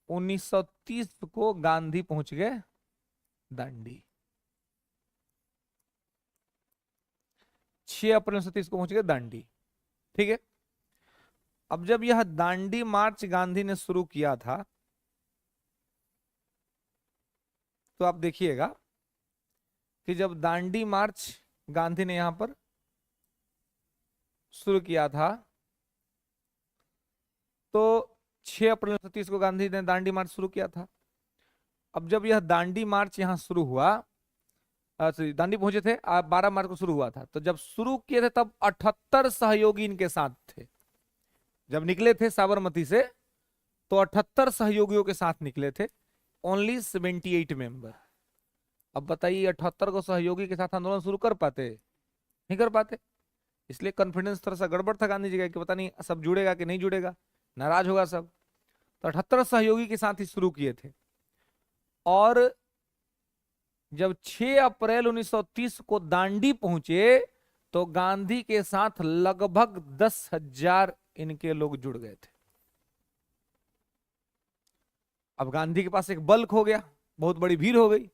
1930 को गांधी पहुंच गए दांडी। 6 अप्रैल 1930 को पहुंच गए दांडी। ठीक है, अब जब यह दांडी मार्च गांधी ने शुरू किया था, तो आप देखिएगा कि जब दांडी मार्च गांधी ने यहां पर शुरू किया था, तो 6 अप्रैल 1930 को गांधी ने दांडी मार्च शुरू किया था। अब जब यह दांडी मार्च यहां शुरू हुआ, दांडी पहुंचे थे, 12 मार्च को शुरू हुआ था, तो जब शुरू किए थे तब 78 सहयोगी इनके साथ थे। जब निकले थे साबरमती से तो 78 सहयोगियों के साथ निकले थे, ओनली 78 मेंबर। अब बताइए 78 को सहयोगी के साथ आंदोलन शुरू कर पाते, नहीं कर पाते। इसलिए कॉन्फिडेंस थोड़ा सा गड़बड़ था गांधी जी का कि पता नहीं सब जुड़ेगा कि नहीं जुड़ेगा, नाराज होगा सब। तो 78 सहयोगी के साथ ही शुरू किए थे। और जब 6 अप्रैल 1930 को दांडी पहुंचे तो गांधी के साथ लगभग 10,000 इनके लोग जुड़ गए थे। अब गांधी के पास एक बल खो गया, बहुत बड़ी भीड़ हो गई।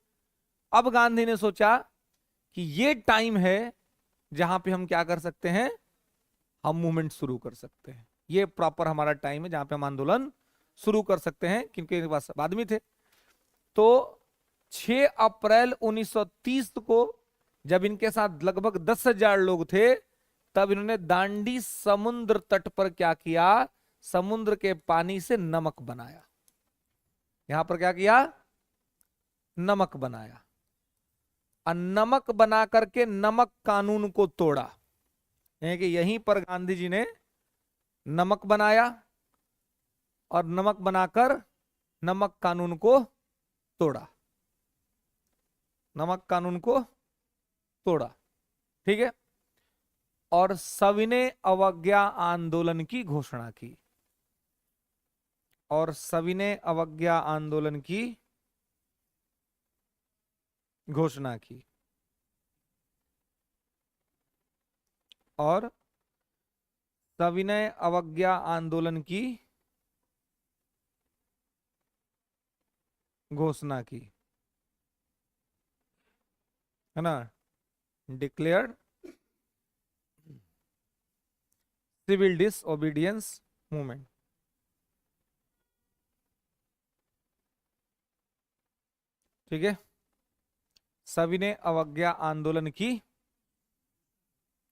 अब गांधी ने सोचा कि ये टाइम है जहां पे हम क्या कर सकते हैं, हम मूवमेंट शुरू कर सकते हैं। ये प्रॉपर हमारा टाइम है जहां पे हम आंदोलन शुरू कर सकते हैं, क्योंकि इनके पास आदमी थे। तो 6 अप्रैल 1930 को जब इनके साथ लगभग 10,000 लोग थे, तब इन्होंने दांडी समुद्र तट पर क्या किया, समुद्र के पानी से नमक बनाया। यहां पर क्या किया, नमक बनाया। और नमक बना करके नमक कानून को तोड़ा। यानी कि यहीं पर गांधी जी ने नमक बनाया और नमक बनाकर नमक कानून को तोड़ा, नमक कानून को तोड़ा। ठीक है। और सविनय अवज्ञा आंदोलन की घोषणा की, और सविनय अवज्ञा आंदोलन की घोषणा की, और सविनय अवज्ञा आंदोलन की घोषणा की, है ना, डिक्लेयर्ड सिविल डिसओबीडियंस मूवमेंट। ठीक है। सविनय अवज्ञा आंदोलन की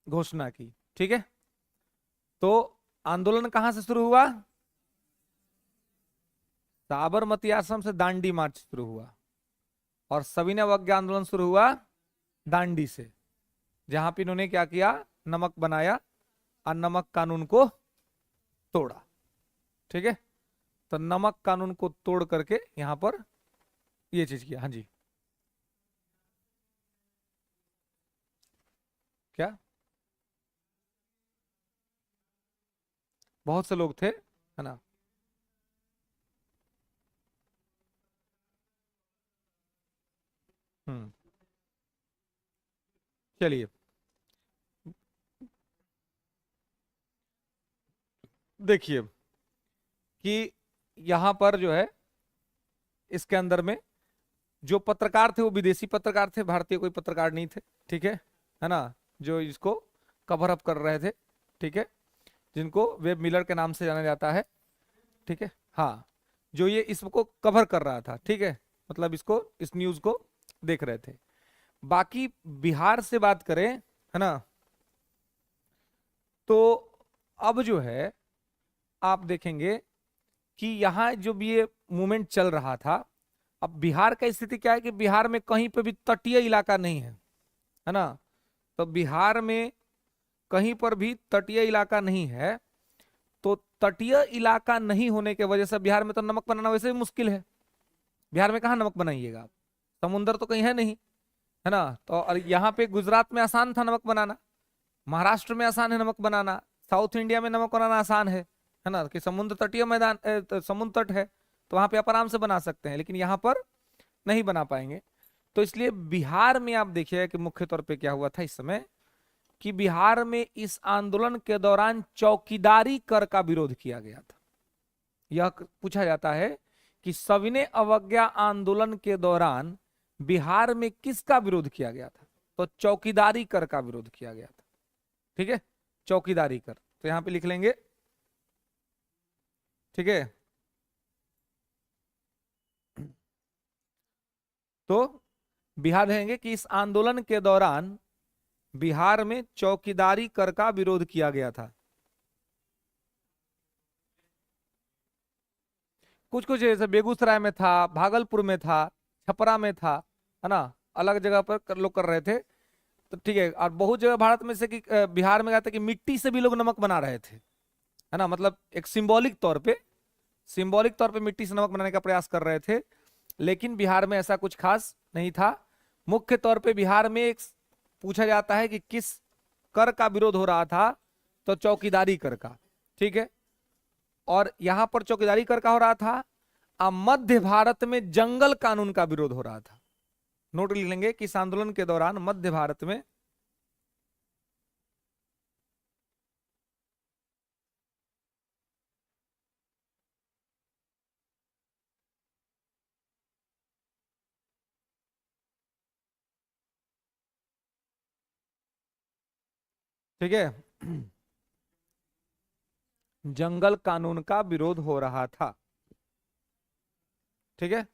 घोषणा की। ठीक है। तो आंदोलन कहां से शुरू हुआ, साबरमती आश्रम से दांडी मार्च शुरू हुआ, और सविनय अवज्ञा आंदोलन शुरू हुआ दांडी से, जहां पे इन्होंने क्या किया, नमक बनाया और नमक कानून को तोड़ा। ठीक है। तो नमक कानून को तोड़ करके यहां पर ये चीज किया। हाँ जी, क्या, बहुत से लोग थे, है ना। हम्म। चलिए, देखिए कि यहां पर जो है, इसके अंदर में जो पत्रकार थे वो विदेशी पत्रकार थे, भारतीय कोई पत्रकार नहीं थे। ठीक है ना, जो इसको कवर अप कर रहे थे। ठीक है। जिनको वेब मिलर के नाम से जाना जाता है। ठीक है। हाँ, जो ये इसको कवर कर रहा था। ठीक है, मतलब इसको, इस न्यूज को देख रहे थे। बाकी बिहार से बात करें, है ना, तो अब जो है आप देखेंगे कि यहां जो भी ये मूवमेंट चल रहा था, अब बिहार का स्थिति क्या है कि बिहार में कहीं पे भी तटीय इलाका नहीं है ना। तो बिहार में कहीं पर भी तटीय इलाका नहीं है। तो तटीय इलाका नहीं होने के वजह से बिहार में तो नमक बनाना वैसे भी मुश्किल है। बिहार में कहाँ नमक बनाइएगा आप, समुंदर तो कहीं है नहीं, है ना। तो और यहाँ पे गुजरात में आसान था नमक बनाना, महाराष्ट्र में आसान है नमक बनाना, साउथ इंडिया में नमक बनाना आसान है ना, कि समुद्र तटीय मैदान समुद्र तट है, तो वहां पे आप आराम से बना सकते हैं। लेकिन यहाँ पर नहीं बना पाएंगे। तो इसलिए बिहार में आप देखिए कि मुख्य तौर पे क्या हुआ था इस समय, कि बिहार में इस आंदोलन के दौरान चौकीदारी कर का विरोध किया गया था। यह पूछा जाता है कि सविनय अवज्ञा आंदोलन के दौरान बिहार में किसका विरोध किया गया था, तो चौकीदारी कर का विरोध किया गया था। ठीक है, चौकीदारी कर, तो यहां पे लिख लेंगे। ठीक है। तो बिहार देंगे कि इस आंदोलन के दौरान बिहार में चौकीदारी कर का विरोध किया गया था। कुछ कुछ जैसे बेगूसराय में था, भागलपुर में था, छपरा में था, है ना, अलग जगह पर लोग कर रहे थे। तो ठीक है। और बहुत जगह भारत में से कि बिहार में गया था कि मिट्टी से भी लोग नमक बना रहे थे, है ना, मतलब एक सिंबॉलिक तौर पे मिट्टी से नमक बनाने का प्रयास कर रहे थे। लेकिन बिहार में ऐसा कुछ खास नहीं था। मुख्य तौर पे बिहार में एक पूछा जाता है कि किस कर का विरोध हो रहा था, तो चौकीदारी कर का। ठीक है। और यहां पर चौकीदारी कर का हो रहा था, अब मध्य भारत में जंगल कानून का विरोध हो रहा था। नोट लिख लेंगे कि इस आंदोलन के दौरान मध्य भारत में ठीक है जंगल कानून का विरोध हो रहा था। ठीक है।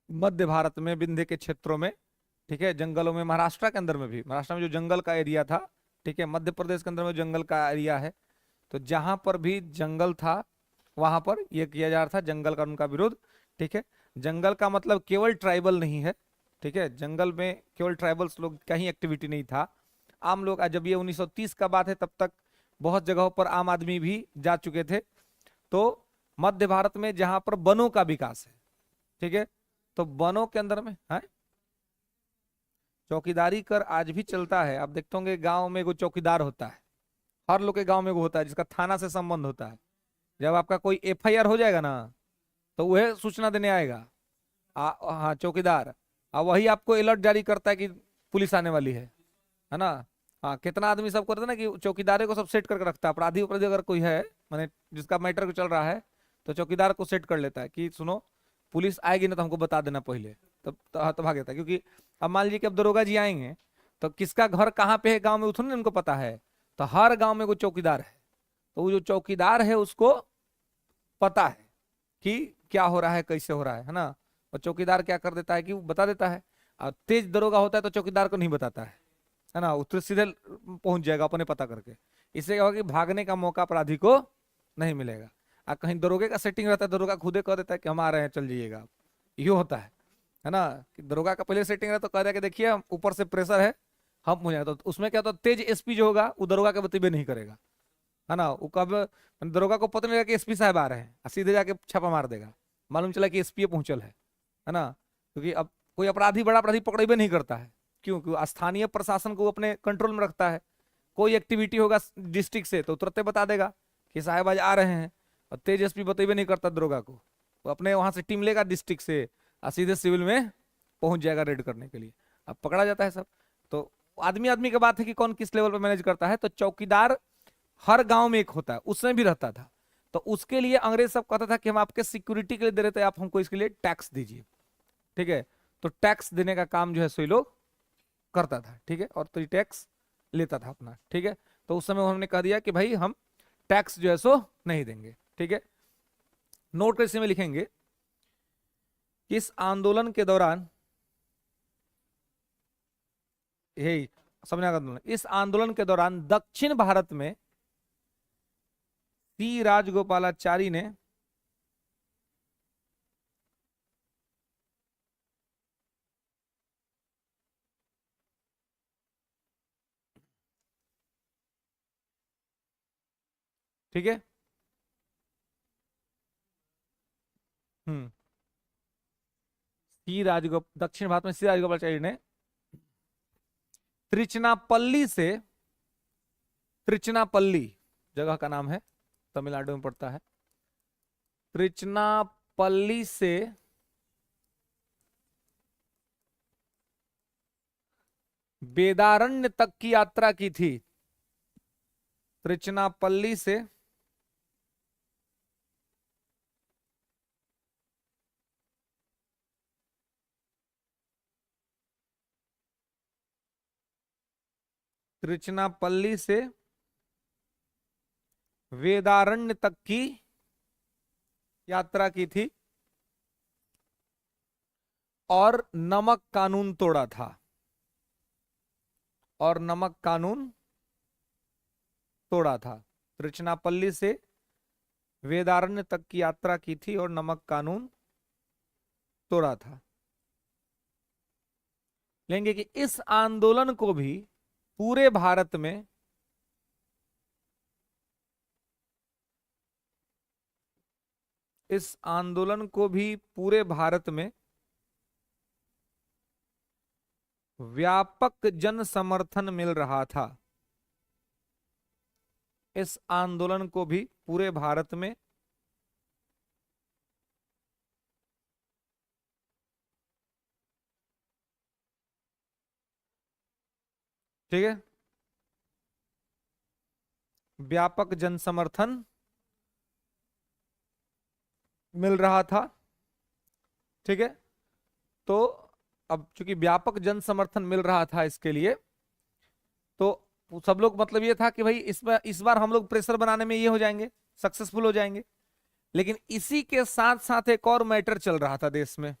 मध्य भारत में विंध्य के क्षेत्रों में ठीक है, जंगलों में, महाराष्ट्र के अंदर में भी, महाराष्ट्र में जो जंगल का एरिया था, ठीक है, मध्य प्रदेश के अंदर में जंगल का एरिया है, तो जहां पर भी जंगल था वहां पर यह किया जा रहा था, जंगल कानून का विरोध। ठीक है, जंगल का मतलब केवल ट्राइबल नहीं है, ठीक है, जंगल में केवल ट्राइबल्स लोग का ही एक्टिविटी नहीं था, आम लोग, जब ये 1930 का बात है तब तक बहुत जगहों पर आम आदमी भी जा चुके थे। तो मध्य भारत में जहां पर वनों का विकास है, ठीक है, तो वनों के अंदर में है, चौकीदारी कर आज भी चलता है। आप देखते होंगे गांव में एगो चौकीदार होता है, हर लोग के गांव में एगो होता है जिसका थाना से संबंध होता है। जब आपका कोई एफआईआर हो जाएगा ना, तो वह सूचना देने आएगा, हाँ चौकीदार, वही आपको अलर्ट जारी करता है कि पुलिस आने वाली है ना। हाँ, कितना आदमी सब करता है ना कि चौकीदारे को सब सेट करके रखता है, अपराधी अपराधी अगर कोई है, माने जिसका मैटर चल रहा है, तो चौकीदार को सेट कर लेता है कि सुनो पुलिस आएगी ना तो हमको बता देना पहले, तब भाग जाता है। क्योंकि अब मान लीजिए कि अब दरोगा जी आएंगे, तो किसका घर कहाँ पे है गाँव में उतना उनको पता है, तो हर गाँव में कोई चौकीदार है, तो वो जो चौकीदार है उसको पता है कि क्या हो रहा है, कैसे हो रहा है ना। और चौकीदार क्या कर देता है कि वो बता देता है। और तेज दरोगा होता है तो चौकीदार को नहीं बताता है ना, वो तो सीधे पहुंच जाएगा अपने पता करके। इससे क्या होगा कि भागने का मौका अपराधी को नहीं मिलेगा। और कहीं दरोगे का सेटिंग रहता है, दरोगा खुदे कह देता है कि हम आ रहे हैं, चल जाइएगा आप, ये होता है ना, कि दरोगा का पहले सेटिंग रहता तो कह दिया कि देखिए हम ऊपर से प्रेशर है, हम हो जाए, तो उसमें क्या होता है, तेज एसपी जो होगा वो दरोगा के बतीबे नहीं करेगा, है ना। वो कब दरोगा को पता नहीं लगा कि एसपी साहब आ रहे हैं, सीधे जाके छापा मार देगा, मालूम चला कि एसपी पहुंचल है ना। क्योंकि अब कोई अपराधी बड़ा अपराधी पकड़ेबे नहीं करता है, क्यों? क्योंकि स्थानीय प्रशासन को अपने कंट्रोल में रखता है। कोई एक्टिविटी होगा डिस्ट्रिक्ट से तो तुरंत बता देगा कि साहब आज आ रहे हैं, और तेज एसपी बतेबे नहीं करता दरोगा को, वो अपने वहां से टीम लेगा डिस्ट्रिक्ट से, और सीधे सिविल में पहुंच जाएगा रेड करने के लिए, अब पकड़ा जाता है सब। तो आदमी आदमी की बात है कि कौन किस लेवल पर मैनेज करता है। तो चौकीदार हर गांव में एक होता है, उसमें भी रहता था। तो उसके लिए अंग्रेज सब कहता था कि हम आपके सिक्योरिटी के लिए दे रहे थे, आप हमको इसके लिए टैक्स दीजिए, ठीक है। तो टैक्स देने का काम जो है सो लोग करता था, ठीक है, और तो टैक्स लेता था अपना, ठीक है। तो उस समय उन्होंने कह दिया कि भाई हम टैक्स जो है सो नहीं देंगे, ठीक है। नोट कैसे में लिखेंगे, इस आंदोलन के दौरान, यही समझना आंदोलन, इस आंदोलन के दौरान दक्षिण भारत में सी राजगोपालाचारी ने ठीक है, हम्म, दक्षिण भारत में सी राजगोपालाचारी ने त्रिचनापल्ली से, त्रिचनापल्ली जगह का नाम है, तमिलनाडु में पड़ता है, त्रिचनापल्ली से वेदारण्य तक की यात्रा की थी। त्रिचनापल्ली से त्रिचनापल्ली से वेदारण्य तक की यात्रा की थी और नमक कानून तोड़ा था, और नमक कानून तोड़ा था। त्रिचनापल्ली से वेदारण्य तक की यात्रा की थी और नमक कानून तोड़ा था। लेंगे कि इस आंदोलन को भी पूरे भारत में इस आंदोलन को भी पूरे भारत में व्यापक जन समर्थन मिल रहा था। इस आंदोलन को भी पूरे भारत में ठीक है, व्यापक जन समर्थन मिल रहा था, ठीक है। तो अब चूंकि व्यापक जन समर्थन मिल रहा था इसके लिए, तो सब लोग मतलब ये था कि भाई इस बार हम लोग प्रेशर बनाने में ये हो जाएंगे, सक्सेसफुल हो जाएंगे। लेकिन इसी के साथ साथ एक और मैटर चल रहा था देश में,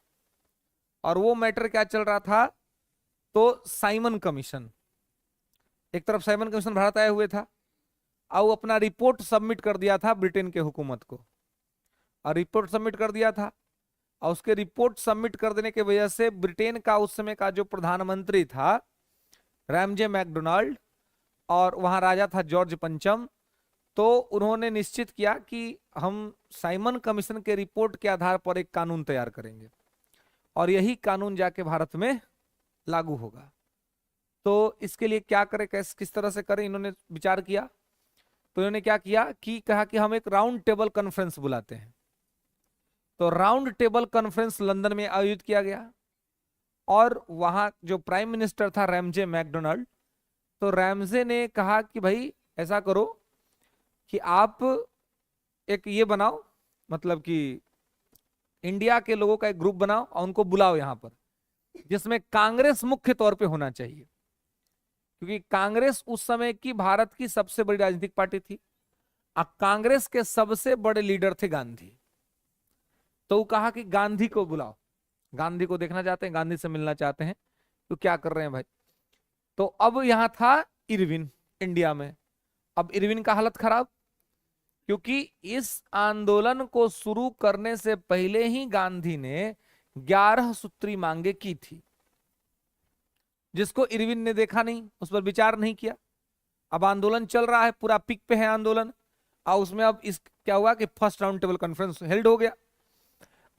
और वो मैटर क्या चल रहा था तो साइमन कमीशन, एक तरफ साइमन कमीशन भारत आए हुए था और वो अपना रिपोर्ट सबमिट कर दिया था ब्रिटेन के हुकूमत को, और रिपोर्ट सबमिट कर दिया था, और उसके रिपोर्ट सबमिट कर देने की वजह से ब्रिटेन का उस समय का जो प्रधानमंत्री था रैमजे मैकडोनाल्ड, और वहां राजा था जॉर्ज पंचम, तो उन्होंने निश्चित किया कि हम साइमन कमीशन के रिपोर्ट के आधार पर एक कानून तैयार करेंगे और यही कानून जाके भारत में लागू होगा। तो इसके लिए क्या करें, किस तरह से करें, इन्होंने विचार किया। तो इन्होंने क्या किया कि कहा कि हम एक राउंड टेबल कॉन्फ्रेंस बुलाते हैं। तो राउंड टेबल कॉन्फ्रेंस लंदन में आयोजित किया गया, और वहां जो प्राइम मिनिस्टर था रैमजे मैकडोनाल्ड, तो रैमजे ने कहा कि भाई ऐसा करो कि आप एक ये बनाओ, मतलब कि इंडिया के लोगों का एक ग्रुप बनाओ और उनको बुलाओ यहां पर, जिसमें कांग्रेस मुख्य तौर पे होना चाहिए, क्योंकि कांग्रेस उस समय की भारत की सबसे बड़ी राजनीतिक पार्टी थी और कांग्रेस के सबसे बड़े लीडर थे गांधी। तो वो कहा कि गांधी को बुलाओ, गांधी को देखना चाहते हैं, गांधी से मिलना चाहते हैं, तो क्या कर रहे हैं भाई। तो अब यहां था इरविन इंडिया में। अब इरविन का हालत खराब, क्योंकि इस आंदोलन को शुरू करने से पहले ही गांधी ने 11 सूत्री मांगे की थी, जिसको इरविन ने देखा नहीं, उस पर विचार नहीं किया। अब आंदोलन चल रहा है, पूरा पीक पे है आंदोलन, और उसमें अब इस क्या हुआ कि first round table conference held हो गया।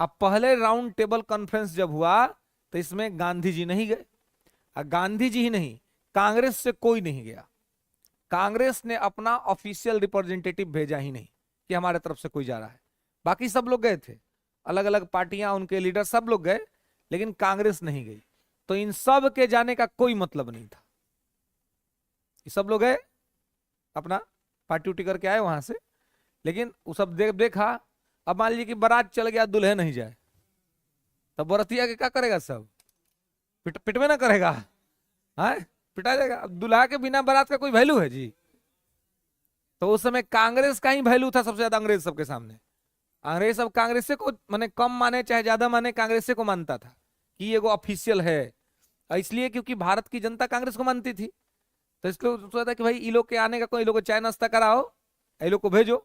अब पहले राउंड टेबल कॉन्फ्रेंस जब हुआ तो इसमें गांधी जी नहीं गए, और गांधी जी ही नहीं, कांग्रेस से कोई नहीं गया। कांग्रेस ने अपना ऑफिशियल रिप्रेजेंटेटिव भेजा ही नहीं कि हमारे तरफ से कोई जा रहा है। बाकी सब लोग गए थे, अलग अलग पार्टियां, उनके लीडर सब लोग गए, लेकिन कांग्रेस नहीं गई। तो इन सब के जाने का कोई मतलब नहीं था। ये सब लोग गए, अपना पार्टी उटी करके आए वहां से, लेकिन वो सब देखा। अब मान लीजिए कि बारात चल गया, दुल्हन नहीं जाए, तब बरतिया के क्या करेगा, सब पिटवे ना करेगा, है पिटा जाएगा। अब दुल्हा के बिना बारात का कोई वैल्यू है जी। तो उस समय कांग्रेस का ही वैल्यू था सबसे ज्यादा अंग्रेज सबके सामने। अंग्रेज सब कांग्रेस को माने कम माने चाहे ज्यादा माने, कांग्रेस को मानता था कि ये वो ऑफिशियल है, इसलिए क्योंकि भारत की जनता कांग्रेस को मानती थी। तो इसलिए सोचा था कि भाई ये लोग के आने का, कोई लोग को चाय नाश्ता कराओ, ये लोग को भेजो,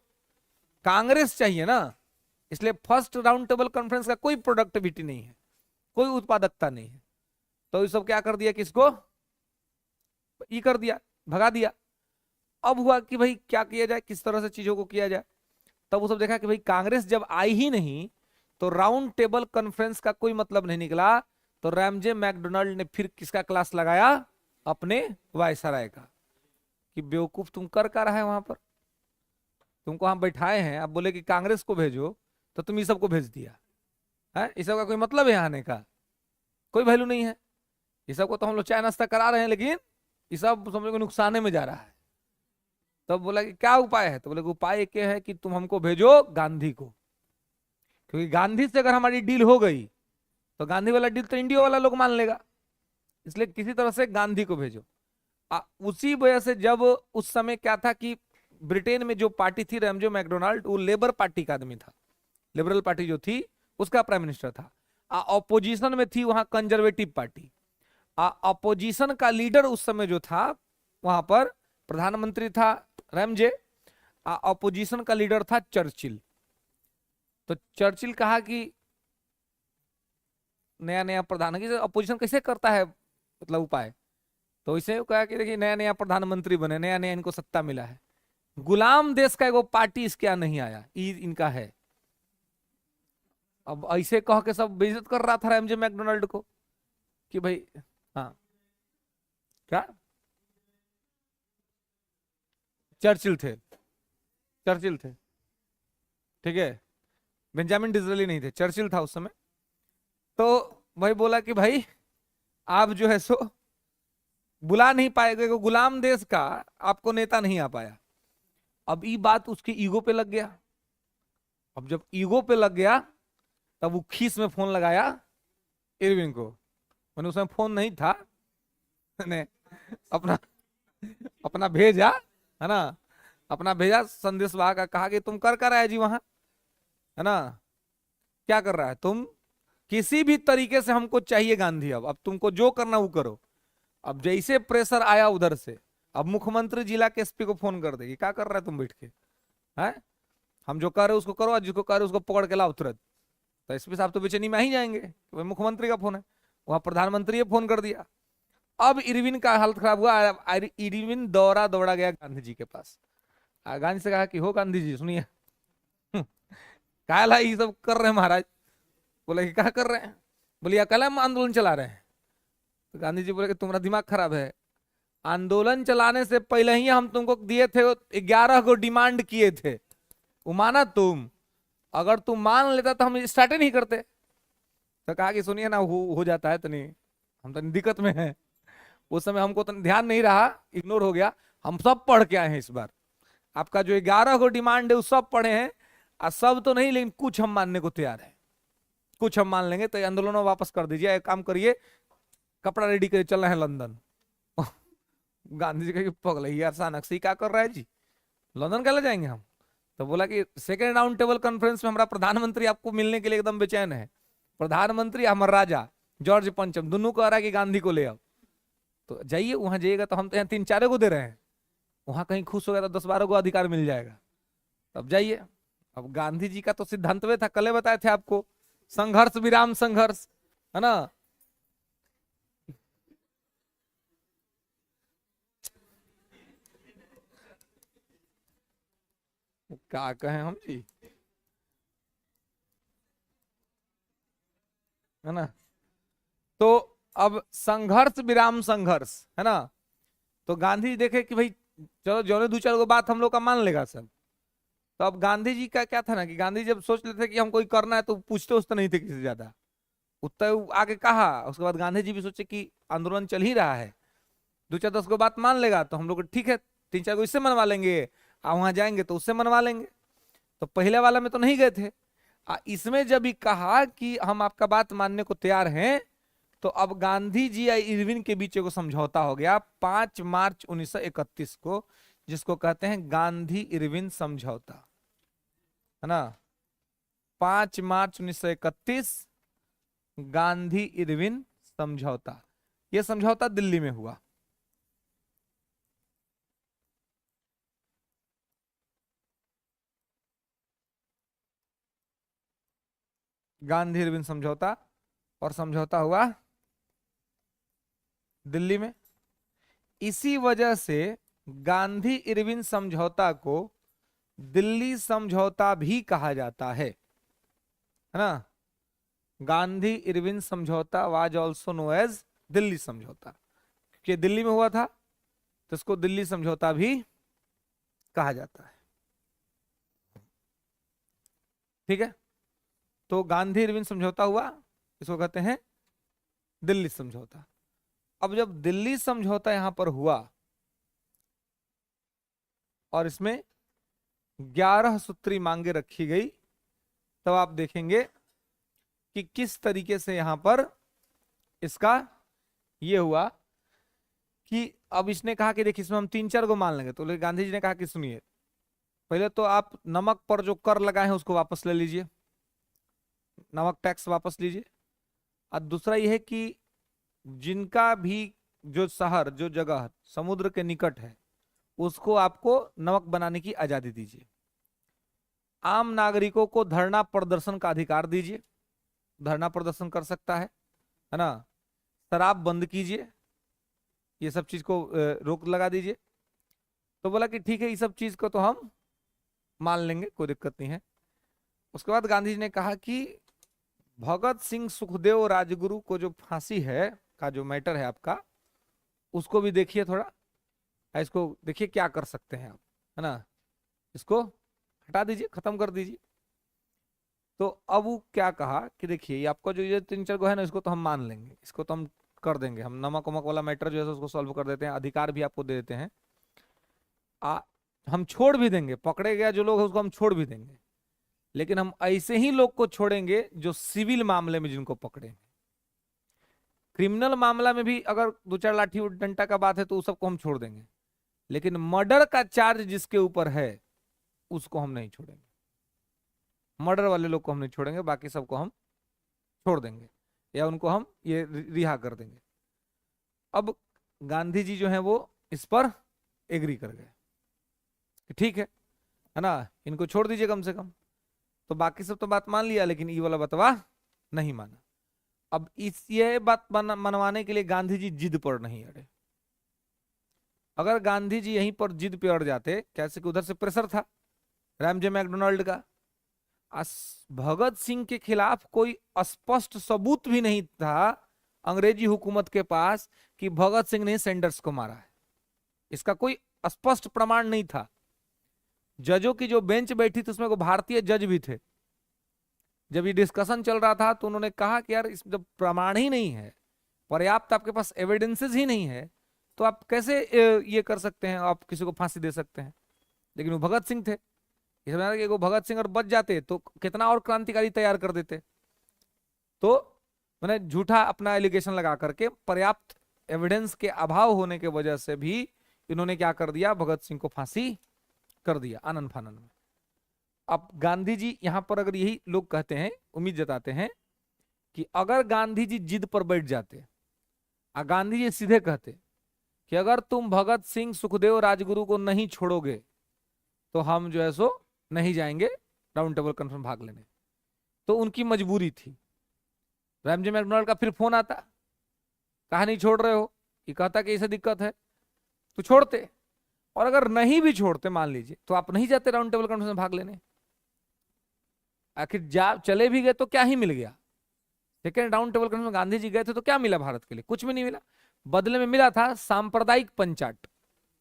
कांग्रेस चाहिए ना। इसलिए फर्स्ट राउंड टेबल कॉन्फ्रेंस का कोई प्रोडक्टिविटी नहीं है, कोई उत्पादकता नहीं है। तो ये सब क्या कर दिया, किसको ये कर दिया, भगा दिया। अब हुआ कि भाई क्या किया जाए, किस तरह से चीजों को किया जाए। तब वो सब देखा कि भाई कांग्रेस जब आई ही नहीं तो राउंड टेबल कॉन्फ्रेंस का कोई मतलब नहीं निकला। तो रैमजे मैकडोनाल्ड ने फिर किसका क्लास लगाया, अपने वायसराय का, कि बेवकूफ तुम कर रहा है वहां पर, तुमको हम बैठाए हैं, अब बोले कि कांग्रेस को भेजो, तो तुम ये सबको भेज दिया है। इस सब का कोई मतलब है यहाँ आने का, कोई वैल्यू नहीं है। ये सबको तो हम लोग चाय नाश्ता करा रहे हैं, लेकिन ये सब समझो कि नुकसाने में जा रहा है। तब बोला कि क्या उपाय है, तो बोले कि उपाय एक है कि तुम हमको भेजो गांधी को, क्योंकि गांधी से अगर हमारी डील हो गई तो गांधी वाला डील तो इंडिया वाला लोग मान लेगा, इसलिए किसी तरह से गांधी को भेजो। उसी वजह से जब उस समय क्या था कि ब्रिटेन में जो पार्टी थी रैमजे मैकडोनाल्ड, वो लेबर पार्टी का आदमी था, लिबरल पार्टी जो थी उसका प्राइम मिनिस्टर था। ऑपोजिशन में थी वहां कंजर्वेटिव पार्टी। ऑपोजिशन का लीडर उस समय जो था वहां पर, प्रधानमंत्री था रैमजे, ऑपोजिशन का लीडर था चर्चिल। तो चर्चिल कहा कि नया नया प्रधान, अपोजिशन कैसे करता है मतलब उपाय, तो इसे कहा कि देखिए नया नया प्रधानमंत्री बने, नया नया इनको सत्ता मिला है, गुलाम देश का एगो पार्टी इसके यहाँ नहीं आया, इनका है। अब ऐसे कह के सब बेइज्जत कर रहा था एमजे मैकडोनाल्ड को कि भाई, हाँ क्या, चर्चिल थे, चर्चिल थे, ठीक है, बेंजामिन डिज्रेली नहीं थे, चर्चिल था उस समय। तो भाई बोला कि भाई आप जो है सो बुला नहीं पाएगा, गुलाम देश का आपको नेता नहीं आ पाया। अब ये बात उसके ईगो पे लग गया। अब जब ईगो पे लग गया तब वो खीस में फोन लगाया इरविन को, मैंने उसमें फोन नहीं था, मैंने अपना अपना भेजा है ना, अपना भेजा संदेश का, कहा कि तुम कर रहा है जी वहां, है ना, क्या कर रहा है तुम, किसी भी तरीके से हमको चाहिए गांधी, अब तुमको जो करना वो करो, अब जैसे प्रेशर आया उधर से, अब मुख्यमंत्री जिला के एसपी को फोन कर देगी, क्या कर रहा है तुम बैठ के, हैं? हम जो कर रहे हैं उसको करो, और जिसको कर रहे हो उसको पकड़ के लाओ तुरंत। तो एसपी साहब तो बेचैनी में आ ही जाएंगे, तो मुख्यमंत्री का फोन है, वहां प्रधानमंत्री ने फोन कर दिया। अब इरविन का हालत खराब हुआ, इरविन दौड़ा दौड़ा गया गांधी जी के पास। गांधी से कहा कि हो गांधी जी सुनिए, काला ये सब कर रहे हैं महाराज। बोले कि क्या कर रहे हैं? बोलिए कल हम आंदोलन चला रहे हैं। तो गांधी जी बोले कि तुम्हारा दिमाग खराब है, आंदोलन चलाने से पहले ही हम तुमको दिए थे 11 को डिमांड किए थे, वो माना तुम? अगर तुम मान लेता तो हम स्टार्ट ही नहीं करते। तो कहा कि सुनिए ना, हो जाता है तो नहीं, हम तो दिक्कत में हैं। उस समय हमको तो ध्यान नहीं रहा, इग्नोर हो गया। हम सब पढ़ के आए हैं इस बार, आपका जो 11 को डिमांड है वो सब पढ़े हैं, और सब तो नहीं लेकिन कुछ हम मानने को तैयार है, कुछ हम मान लेंगे। तो आंदोलन वापस कर दीजिए, एक काम करिए, कपड़ा रेडी कर चल रहे हैं लंदन। गांधी जी कहे पगला यार अचानक से क्या कर रहा है जी, लंदन कैसे जाएंगे हम? तो बोला कि सेकेंड राउंड टेबल कॉन्फ्रेंस में हमारा प्रधानमंत्री आपको मिलने के लिए एकदम बेचैन है। प्रधानमंत्री हमारा राजा जॉर्ज पंचम दोनों को आ रहा है कि गांधी को ले आओ। तो जाइए, वहां जाइएगा तो हम तो यहाँ 3-4 को दे रहे हैं, वहां कहीं खुश हो गया तो 10-12 को अधिकार मिल जाएगा। अब जाइए। अब गांधी जी का तो सिद्धांत वे था, कल बताए थे आपको, संघर्ष विराम संघर्ष, है ना? क्या कहें हम जी, है ना? तो अब संघर्ष विराम संघर्ष, है ना? तो गांधी जी देखे कि भाई चलो जो ने 2-4 को बात हम लोग का मान लेगा सब। तो अब गांधी जी का क्या था ना, कि गांधी जब सोच लेते कि हम कोई करना है तो पूछते उससे नहीं थे किसी से ज्यादा, उत्तर आगे कहा। उसके बाद गांधी जी भी सोचे कि आंदोलन चल ही रहा है, 2-4-10 को बात मान लेगा तो हम लोग ठीक है, 3-4 को इससे मनवा लेंगे, और वहां जाएंगे तो उससे मनवा लेंगे। तो पहले वाला में तो नहीं गए थे, इसमें जब भी कहा कि हम आपका बात मानने को तैयार हैं, तो अब गांधी जी या इरविन के बीच को समझौता हो गया 5 मार्च 1931 को, जिसको कहते हैं गांधी इरविन समझौता, है ना? 5 मार्च 1931 गांधी इरविन समझौता। यह समझौता दिल्ली में हुआ। गांधी इरविन समझौता, और समझौता हुआ दिल्ली में। इसी वजह से गांधी इरविन समझौता को दिल्ली समझौता भी कहा जाता है ना? गांधी इरविन समझौता was also known as Delhi समझौता, क्योंकि दिल्ली में हुआ था तो इसको दिल्ली समझौता भी कहा जाता है। ठीक है, तो गांधी इरविन समझौता हुआ, इसको कहते हैं दिल्ली समझौता। अब जब दिल्ली समझौता यहां पर हुआ और इसमें 11 सूत्री मांगे रखी गई, तब आप देखेंगे कि किस तरीके से यहां पर इसका ये हुआ कि अब इसने कहा कि देखिए इसमें हम 3-4 को मान लेंगे। तो गांधी जी ने कहा कि सुनिए, पहले तो आप नमक पर जो कर लगाए हैं उसको वापस ले लीजिए, नमक टैक्स वापस लीजिए। और दूसरा यह है कि जिनका भी जो शहर जो जगह समुद्र के निकट है उसको आपको नमक बनाने की आजादी दीजिए। आम नागरिकों को धरना प्रदर्शन का अधिकार दीजिए, धरना प्रदर्शन कर सकता है ना? शराब बंद कीजिए, ये सब चीज को रोक लगा दीजिए। तो बोला कि ठीक है, ये सब चीज को तो हम मान लेंगे, कोई दिक्कत नहीं है। उसके बाद गांधी जी ने कहा कि भगत सिंह सुखदेव राजगुरु को जो फांसी है का जो मैटर है आपका, उसको भी देखिए थोड़ा, इसको देखिए क्या कर सकते हैं आप, है ना? इसको हटा दीजिए, खत्म कर दीजिए। तो अब वो क्या कहा कि देखिए ये आपका जो ये 3-4 को है ना, इसको तो हम मान लेंगे, इसको तो हम कर देंगे, हम नमक वमक वाला मैटर जो है उसको सॉल्व कर देते हैं, अधिकार भी आपको दे देते हैं। आ, हम छोड़ भी देंगे, पकड़े गया जो लोग है उसको हम छोड़ भी देंगे, लेकिन हम ऐसे ही लोग को छोड़ेंगे जो सिविल मामले में जिनको पकड़े। क्रिमिनल मामला में भी अगर 2-4 लाठी डंडा का बात है तो उस सबको हम छोड़ देंगे, लेकिन मर्डर का चार्ज जिसके ऊपर है उसको हम नहीं छोड़ेंगे। मर्डर वाले लोग को हम नहीं छोड़ेंगे, बाकी सबको हम छोड़ देंगे या उनको हम ये रिहा कर देंगे। अब गांधी जी जो है वो इस पर एग्री कर गए कि ठीक है ना, इनको छोड़ दीजिए कम से कम। तो बाकी सब तो बात मान लिया, लेकिन ये वाला बतवा नहीं माना। अब इस ये बात मनवाने के लिए गांधी जी जिद पर नहीं अड़े। अगर गांधी जी यहीं पर जिद पे अड़ जाते, कैसे कि उधर से प्रेशर था रामजे मैकडोनाल्ड का, भगत सिंह के खिलाफ कोई स्पष्ट सबूत भी नहीं था अंग्रेजी हुकूमत के पास कि भगत सिंह ने सैंडर्स को मारा है। इसका कोई स्पष्ट प्रमाण नहीं था। जजों की जो बेंच बैठी थी उसमें को भारतीय जज भी थे। जब ये डिस्कशन चल रहा था तो उन्होंने कहा कि यार इस जब प्रमाण ही नहीं है, पर्याप्त आपके पास एविडेंसेस ही नहीं है, तो आप कैसे ये कर सकते हैं, आप किसी को फांसी दे सकते हैं। लेकिन वो भगत सिंह थे, ये समझ कि वो भगत सिंह और बच जाते तो कितना और क्रांतिकारी तैयार कर देते। तो मैंने झूठा अपना एलिगेशन लगा करके, पर्याप्त एविडेंस के अभाव होने की वजह से भी इन्होंने क्या कर दिया, भगत सिंह को फांसी कर दिया आनन फानन में। अब गांधी जी यहां पर अगर यही लोग कहते हैं, उम्मीद जताते हैं कि अगर गांधी जी जिद पर बैठ जाते और गांधी जी सीधे कहते कि अगर तुम भगत सिंह सुखदेव राजगुरु को नहीं छोड़ोगे तो हम जो है सो नहीं जाएंगे राउंड टेबल कॉन्फ्रेंस भाग लेने, तो उनकी मजबूरी थी। रामजी मैकडोनाल्ड का फिर फोन आता, कहा नहीं छोड़ रहे हो, ये कहता कि ऐसे दिक्कत है, तो छोड़ते। और अगर नहीं भी छोड़ते मान लीजिए, तो आप नहीं जाते राउंड टेबल कॉन्फ्रेंस में भाग लेने। आखिर जा चले भी गए तो क्या ही मिल गया। सेकेंड राउंड टेबल कॉन्फ्रेंस में गांधी जी गए थे तो क्या मिला भारत के लिए, कुछ भी नहीं मिला। बदले में मिला था सांप्रदायिक पंचाट,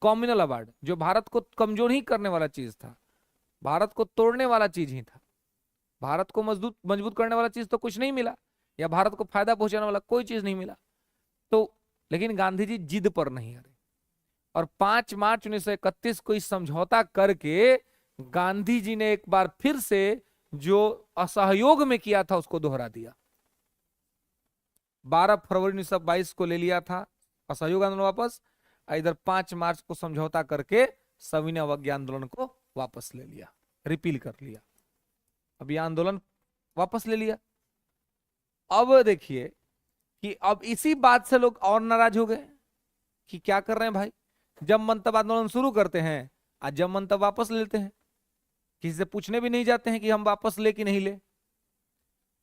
कॉम्युनल अवार्ड, जो भारत को कमजोर ही करने वाला चीज था, भारत को तोड़ने वाला चीज ही था। भारत को मजबूत मजबूत करने वाला चीज तो कुछ नहीं मिला, या भारत को फायदा पहुंचाने वाला कोई चीज नहीं मिला। तो लेकिन गांधी जी जिद पर नहीं अड़े, और 5 मार्च 1931 को इस समझौता करके गांधी जी ने एक बार फिर से जो असहयोग में किया था उसको दोहरा दिया। 12 फरवरी 1922 को ले लिया था असहयोग आंदोलन वापस, इधर 5 मार्च को समझौता करके सविनय अवज्ञा आंदोलन को वापस ले लिया, रिपील कर लिया। अब यह आंदोलन वापस ले लिया। अब देखिए कि अब इसी बात से लोग और नाराज हो गए कि क्या कर रहे हैं भाई, जब मन तब आंदोलन शुरू करते हैं और जब मन तब वापस ले लेते हैं, किसी से पूछने भी नहीं जाते हैं कि हम वापस ले कि नहीं ले।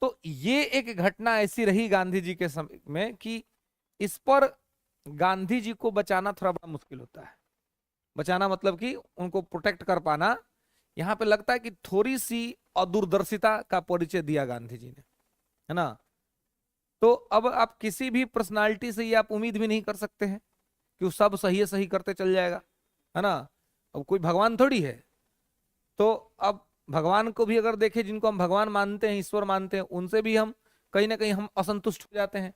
तो ये एक घटना ऐसी रही गांधी जी के समय में कि इस पर गांधी जी को बचाना थोड़ा बड़ा मुश्किल होता है। बचाना मतलब कि उनको प्रोटेक्ट कर पाना, यहां पे लगता है कि थोड़ी सी अदूरदर्शिता का परिचय दिया गांधी जी ने, है ना। तो अब आप किसी भी पर्सनालिटी से ये आप उम्मीद भी नहीं कर सकते हैं कि वो सब सही सही करते चल जाएगा, है ना। अब कोई भगवान थोड़ी है। तो अब भगवान को भी अगर देखें, जिनको हम भगवान मानते हैं, ईश्वर मानते हैं, उनसे भी हम कहीं ना कहीं हम असंतुष्ट हो जाते हैं।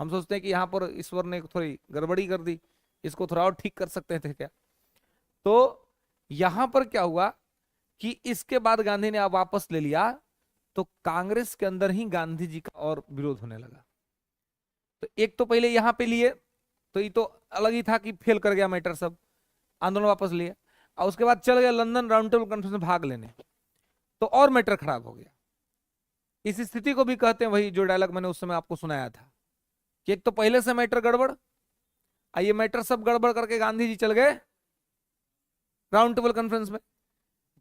हम सोचते हैं कि यहाँ पर ईश्वर ने थोड़ी गड़बड़ी कर दी, इसको थोड़ा और ठीक कर सकते थे क्या। तो यहां पर क्या हुआ कि इसके बाद गांधी ने अब वापस ले लिया, तो कांग्रेस के अंदर ही गांधी जी का और विरोध होने लगा। तो एक तो पहले यहां पे लिए तो ये तो अलग ही था कि फेल कर गया मैटर, सब आंदोलन वापस लिए, और उसके बाद चल गया लंदन राउंड टेबल कॉन्फ्रेंस में भाग लेने, तो और मैटर खराब हो गया। इस स्थिति को भी कहते हैं वही जो डायलॉग मैंने उस समय आपको सुनाया था कि एक तो पहले से मैटर गड़बड़, ये मैटर सब गड़बड़ करके गांधी जी चल गए राउंड टेबल कॉन्फ्रेंस में।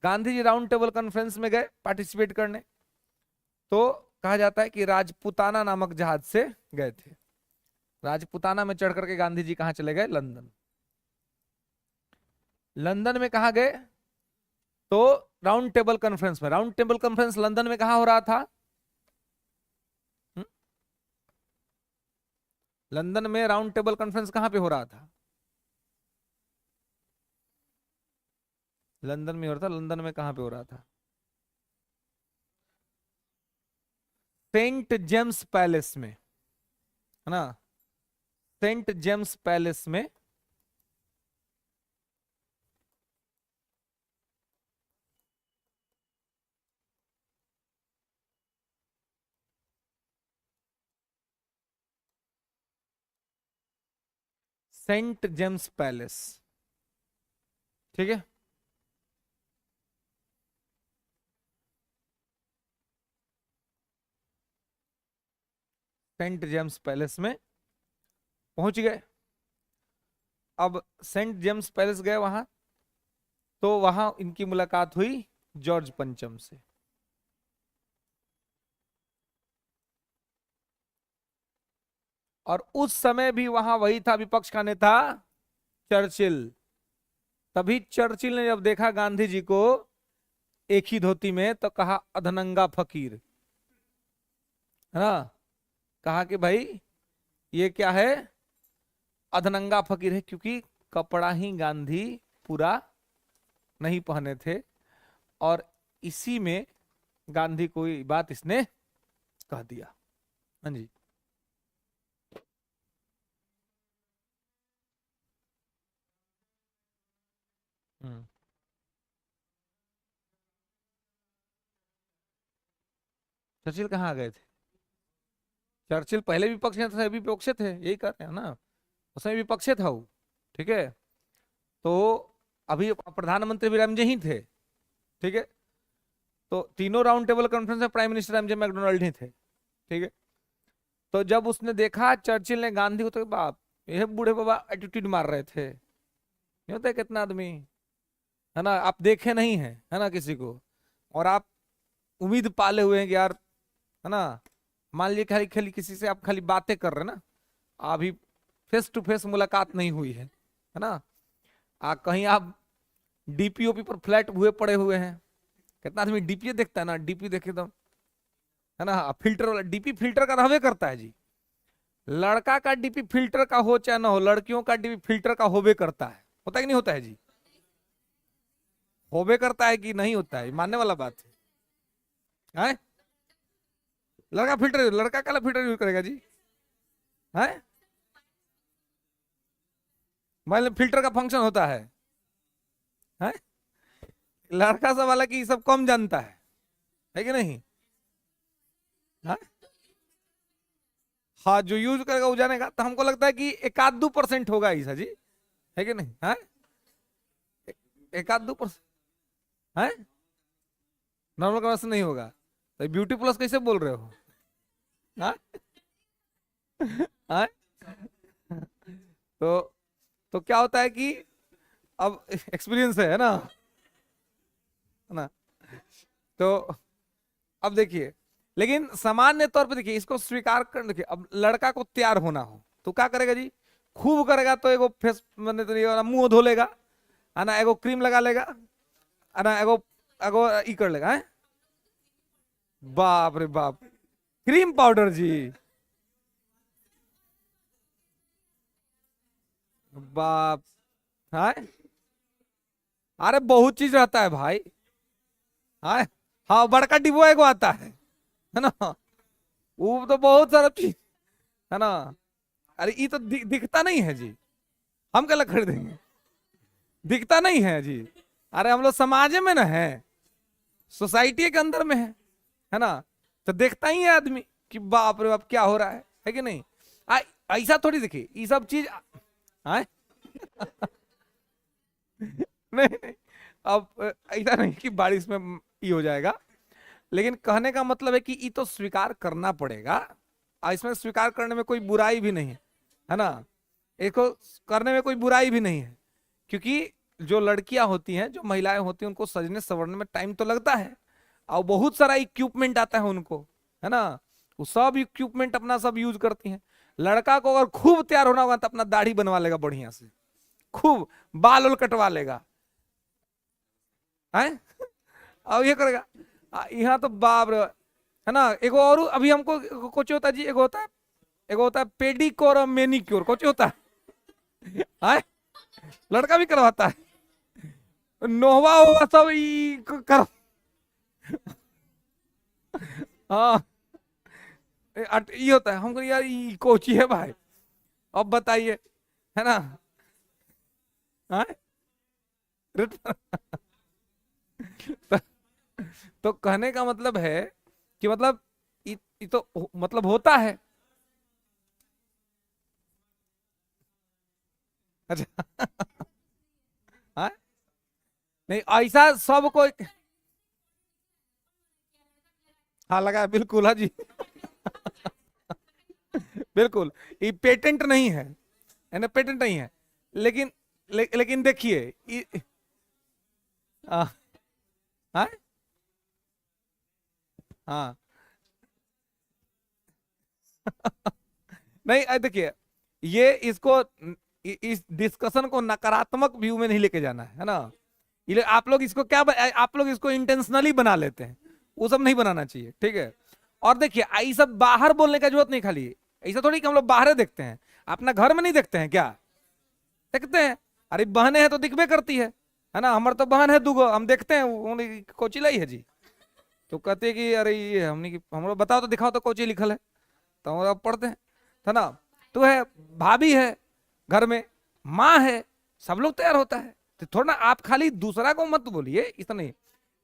Gandhi ji round table conference में गए पार्टिसिपेट करने, तो कहा जाता है कि राजपुताना नामक जहाज से गए थे। राजपुताना में चढ़ करके गांधी जी कहां चले गए, लंदन। लंदन में कहा गए, तो राउंड टेबल कॉन्फ्रेंस में। राउंड टेबल कॉन्फ्रेंस लंदन में कहां हो रहा था, लंदन में राउंड टेबल कॉन्फ्रेंस कहां पे हो रहा था, लंदन में हो रहा था। लंदन में कहां पे हो रहा था, सेंट जेम्स पैलेस में, है ना, सेंट जेम्स पैलेस में। सेंट जेम्स पैलेस, ठीक है। सेंट जेम्स पैलेस में पहुंच गए। अब सेंट जेम्स पैलेस गए वहां, तो वहां इनकी मुलाकात हुई जॉर्ज पंचम से। और उस समय भी वहां वही था विपक्ष का नेता, चर्चिल। तभी चर्चिल ने जब देखा गांधी जी को एक ही धोती में, तो कहा अधनंगा फकीर, है ना। कहा कि भाई ये क्या है, अधनंगा फकीर है, क्योंकि कपड़ा ही गांधी पूरा नहीं पहने थे। और इसी में गांधी को ये बात इसने कह दिया। हाँ जी। हम्म। चर्चिल कहाँ गए थे? चर्चिल पहले विपक्ष में थे, अभी विपक्ष थे, यही कर रहे हैं ना। उसमें विपक्ष था वो। ठीक है। तो अभी प्रधानमंत्री भी रामजे ही थे। ठीक है। तो तीनों राउंड टेबल कॉन्फ्रेंस में प्राइम मिनिस्टर एमजे मैकडोनाल्ड ही थे। ठीक है। तो जब उसने देखा चर्चिल ने गांधी को, तो बाप, यह बूढ़े बाबा एटीट्यूड मार रहे थे। नहीं होता है कितना आदमी, है ना, आप देखे नहीं है, है ना, किसी को, और आप उम्मीद पाले हुए हैं कि यार, है ना, मान लीजिए खाली खाली किसी से आप खाली बातें कर रहे हैं ना, अभी फेस टू फेस मुलाकात नहीं हुई है ना। कहीं आप डीपीओपी पर फ्लैट हुए पड़े हुए हैं। कितना आदमी डीपी देखता है ना, डीपी देखे तो, है ना, फिल्टर वाला डीपी फिल्टर का रहबे करता है जी। लड़का का डीपी फिल्टर का हो चाहे ना हो, लड़कियों का डीपी फिल्टर का होबे करता है। होता है कि नहीं होता है जी? होबे करता है कि नहीं होता है, मानने वाला बात है। लड़का फिल्टर, लड़का का फिल्टर यूज करेगा जी? है, मोबाइल में फिल्टर का फंक्शन होता है। लड़का सब वाला की सब कम जानता है कि नहीं? है? हाँ, जो यूज करेगा वो जानेगा। तो हमको लगता है कि एक आध 2% होगा ऐसा जी, है कि नहीं? है एक आध 2%। है, नॉर्मल कन्वर्सन नहीं होगा। तो ब्यूटी प्लस कैसे बोल रहे हो? हाँ। हाँ? तो तो क्या होता है कि अब एक्सपीरियंस है ना, है ना। तो अब देखिए, लेकिन सामान्य तौर पे देखिए, इसको स्वीकार कर, देखिए अब लड़का को तैयार होना हो तो क्या करेगा जी? खूब करेगा तो एगो फेस मैंने तो ये मुंह धो लेगा, है ना, एगो क्रीम लगा लेगा, है ना, एगो एगो ई कर लेगा है। बाप रे बाप, क्रीम पाउडर जी? बाप। हाँ, अरे बहुत चीज रहता है भाई। हाँ, हाँ, बड़का डिब्बा एगो आता है ना, वो तो बहुत सारा चीज, है ना। अरे ये तो दिखता नहीं है जी, हम कल खरीदेंगे, दिखता नहीं है जी। अरे हम लोग समाज में ना है, सोसाइटी के अंदर में है ना। तो देखता ही है आदमी कि बाप रे बाप क्या हो रहा है कि नहीं? आ, ऐसा थोड़ी देखिए ये सब चीज। हाँ। नहीं नहीं, अब ऐसा नहीं कि बारिश में ये हो जाएगा, लेकिन कहने का मतलब है कि ये तो स्वीकार करना पड़ेगा। और इसमें स्वीकार करने में कोई बुराई भी नहीं है ना। इसको करने में कोई बुराई भी नहीं है, क्योंकि जो लड़कियां होती हैं, जो महिलाएं होती हैं, उनको सजने संवरने में टाइम तो लगता है, और बहुत सारा इक्विपमेंट आता है उनको, है ना। वो सब इक्विपमेंट अपना सब यूज करती हैं। लड़का को अगर खूब तैयार होना होगा तो अपना दाढ़ी बनवा लेगा बढ़िया से, खूब बाल उल कटवा लेगा, है, और ये करेगा। यहाँ तो बाप रे, है ना। एगो और अभी हमको कुछ होता है जी, एगो होता है पेडिक्योर और मेनिक्योर, कुछ होता है। लड़का भी करवाता है, नोहवा होगा सब कर। हाँ, ये होता है। हमको यार ये कोची है भाई, अब बताइए, है ना। हाँ? तो, तो कहने का मतलब है कि मतलब ये तो मतलब होता है। अच्छा। हाँ, नहीं ऐसा सब कोई। हाँ लगा है, बिल्कुल, हाँ जी। बिल्कुल, ये पेटेंट नहीं है ना, पेटेंट नहीं है। लेकिन लेकिन देखिए आ, हाँ हाँ नहीं देखिए, ये इसको इस डिस्कशन को नकारात्मक व्यू में नहीं लेके जाना है ना। ये आप लोग इसको क्या आप लोग इसको इंटेंशनली बना लेते हैं, वो सब नहीं बनाना चाहिए, ठीक है। और देखिए ये सब बाहर बोलने का जरूरत नहीं, खाली ऐसा थोड़ी कि हम लोग बाहर देखते हैं, अपना घर में नहीं देखते हैं क्या? देखते हैं। अरे बहनें हैं तो दिखबे करती है ना। हमारे तो बहन है दूगो, हम देखते हैं कोची लाई है जी, तो कहते हैं कि अरे ये हमने हम लोग बताओ तो दिखाओ तो कोची लिखल है, तो हम लोग पढ़ते हैं, है ना। तो है, भाभी है घर में, माँ है, सब लोग तैयार होता है। तो थोड़ा ना आप खाली दूसरा को मत बोलिए, इतना नहीं।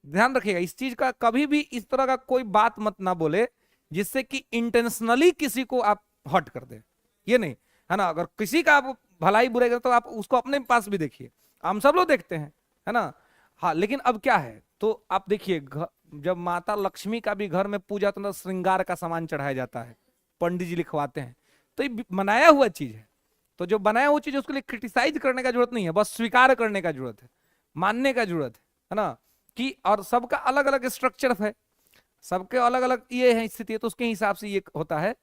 ध्यान रखिएगा इस चीज का, कभी भी इस तरह का कोई बात मत ना बोले जिससे कि इंटेंशनली किसी को आप हर्ट कर दे, ये नहीं, है ना। अगर किसी का आप भलाई बुराई करते तो आप उसको अपने पास भी देखिए, हम सब लोग देखते हैं, है ना। हाँ लेकिन अब क्या है, तो आप देखिए जब माता लक्ष्मी का भी घर में पूजा तो श्रृंगार का सामान चढ़ाया जाता है, पंडित जी लिखवाते हैं, तो ये बनाया हुआ चीज है। तो जो बनाया हुआ चीज उसके लिए क्रिटिसाइज करने का जरूरत नहीं है, बस स्वीकार करने का जरूरत है, मानने का जरूरत है ना। कि और सबका अलग अलग स्ट्रक्चर है, सबके अलग अलग ये है स्थिति है, तो उसके हिसाब से ये होता है।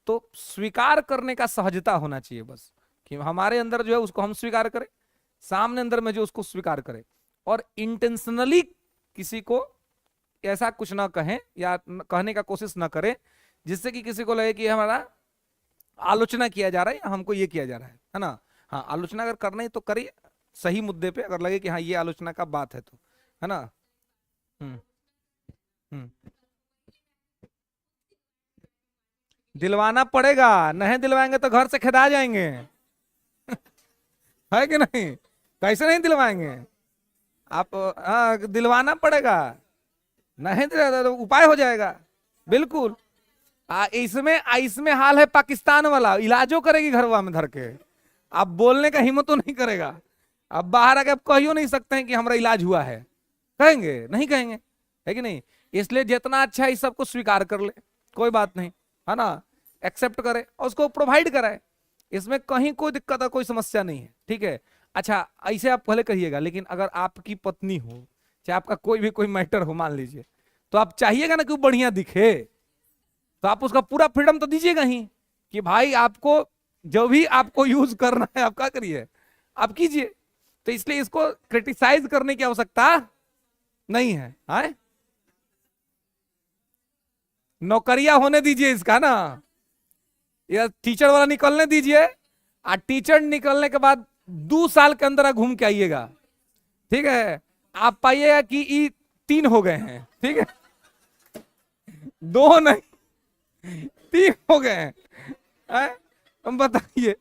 तो स्वीकार करने का सहजता होना चाहिए बस, कि हमारे अंदर जो है उसको हम स्वीकार करें, सामने अंदर में जो उसको स्वीकार करें, और इंटेंशनली किसी को ऐसा कुछ ना कहें या कहने का कोशिश ना करें जिससे कि किसी को लगे कि हमारा आलोचना किया जा रहा है या हमको ये किया जा रहा है ना। हाँ आलोचना अगर करना है तो करिए, सही मुद्दे पे अगर लगे कि हाँ ये आलोचना का बात है तो, है ना। हम्म हम्म दिलवाना पड़ेगा, नहीं दिलवाएंगे तो घर से खेदा जाएंगे है कि नहीं? कैसे नहीं दिलवाएंगे आप? हाँ दिलवाना पड़ेगा, नहीं दिलवाएगा तो उपाय हो जाएगा, बिल्कुल। इसमें इसमें हाल है पाकिस्तान वाला, इलाजो करेगी घरवा में धर के, आप बोलने का हिम्मत तो नहीं करेगा। अब बाहर आके आप कहियो नहीं सकते हैं कि हमारा इलाज हुआ है, कहेंगे नहीं कहेंगे, है कि नहीं। इसलिए जितना अच्छा है इस सबको स्वीकार कर ले, कोई बात नहीं, है ना। एक्सेप्ट करे और उसको प्रोवाइड कराए, इसमें कहीं कोई दिक्कत है, कोई समस्या नहीं है, ठीक है। अच्छा ऐसे आप पहले कहिएगा, लेकिन अगर आपकी पत्नी हो, चाहे आपका कोई भी कोई मैटर हो मान लीजिए, तो आप चाहिएगा ना कि वो बढ़िया दिखे, तो आप उसका पूरा फ्रीडम तो दीजिएगा ही, कि भाई आपको जो भी आपको यूज करना है आप क्या करिए, आप कीजिए। तो इसलिए इसको क्रिटिसाइज करने की आवश्यकता नहीं है, आए? नौकरिया होने दीजिए इसका ना, या टीचर वाला निकलने दीजिए, और टीचर निकलने के बाद 2 साल के अंदर घूम के आइएगा, ठीक है। आप पाइएगा कि ई 3 हो गए हैं, ठीक है, 2 नहीं 3 हो गए हैं। हम बताइए,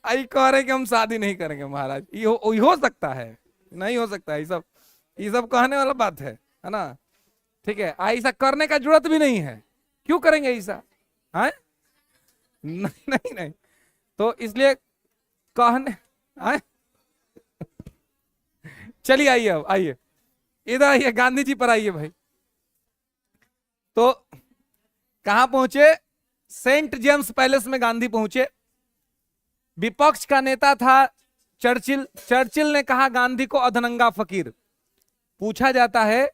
आई कह रहे कि हम शादी नहीं करेंगे महाराज, ये हो सकता है? नहीं हो सकता, ये सब कहने वाला बात है ना। ठीक है, ऐसा करने का जरूरत भी नहीं है, क्यों करेंगे ऐसा, है? नहीं नहीं नहीं, तो इसलिए कहने, है? चलिए आइए, अब आइए इधर आइए, गांधी जी पर आइए भाई। तो कहां पहुंचे? सेंट जेम्स पैलेस में गांधी पहुंचे। विपक्ष का नेता था चर्चिल। चर्चिल ने कहा गांधी को अधनंगा फकीर। पूछा जाता है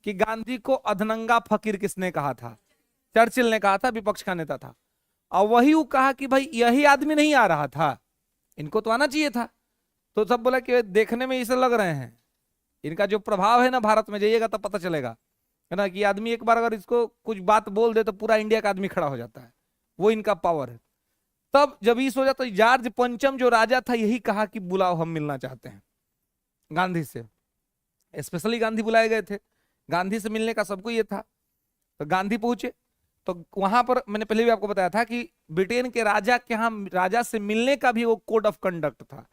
कि गांधी को अधनंगा फकीर किसने कहा था? चर्चिल ने कहा था, विपक्ष का नेता था। और वही वो कहा कि भाई यही आदमी नहीं आ रहा था, इनको तो आना चाहिए था। तो सब बोला कि देखने में इसे लग रहे हैं, इनका जो प्रभाव है ना भारत में, जाइएगा तब पता चलेगा, है ना, कि आदमी एक बार अगर इसको कुछ बात बोल दे तो पूरा इंडिया का आदमी खड़ा हो जाता है, वो इनका पावर है। तब जब ये सोचा तो जॉर्ज पंचम जो राजा था यही कहा कि बुलाओ, हम मिलना चाहते हैं गांधी से। स्पेशली गांधी बुलाए गए थे, गांधी से मिलने का सबको ये था। तो गांधी पहुंचे, तो वहां पर मैंने पहले भी आपको बताया था कि ब्रिटेन के राजा के यहाँ राजा से मिलने का भी वो कोड ऑफ कंडक्ट था,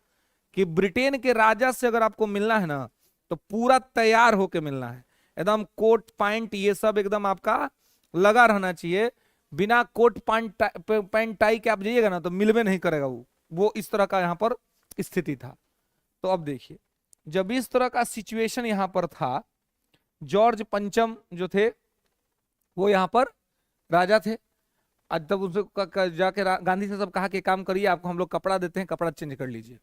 कि ब्रिटेन के राजा से अगर आपको मिलना है ना तो पूरा तैयार होके मिलना है, एकदम कोट पैंट ये सब एकदम आपका लगा रहना चाहिए। बिना कोट पैंट टाई के आप जाइएगा ना तो मिलवे नहीं करेगा वो इस तरह का यहाँ पर स्थिति था। तो अब देखिए, जब इस तरह का सिचुएशन यहाँ पर था, जॉर्ज पंचम जो थे वो यहाँ पर राजा थे। आज तब उनसे जाके गांधी से सब कहा कि काम करिए, आपको हम लोग कपड़ा देते हैं, कपड़ा चेंज कर लीजिए।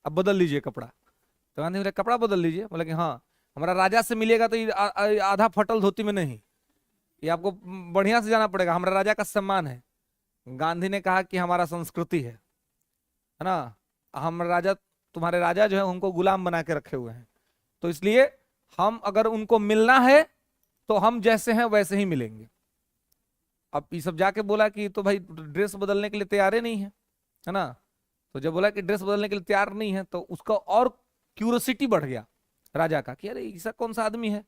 अब बदल लीजिए कपड़ा। तो गांधी बोले कपड़ा बदल लीजिए? बोले कि हाँ, हमारा राजा से मिलेगा तो ये आधा फटल धोती में नहीं, ये आपको बढ़िया से जाना पड़ेगा, हमारा राजा का सम्मान है। गांधी ने कहा कि हमारा संस्कृति है ना, हम राजा, तुम्हारे राजा जो है उनको गुलाम बना के रखे हुए हैं, तो इसलिए हम अगर उनको मिलना है तो हम जैसे हैं वैसे ही मिलेंगे। अब ये सब जाके बोला कि तो भाई ड्रेस बदलने के लिए तैयार ही नहीं है ना। तो जब बोला कि ड्रेस बदलने के लिए तैयार नहीं है तो उसका और क्यूरोसिटी बढ़ गया राजा का कि अरे ऐसा कौन सा आदमी है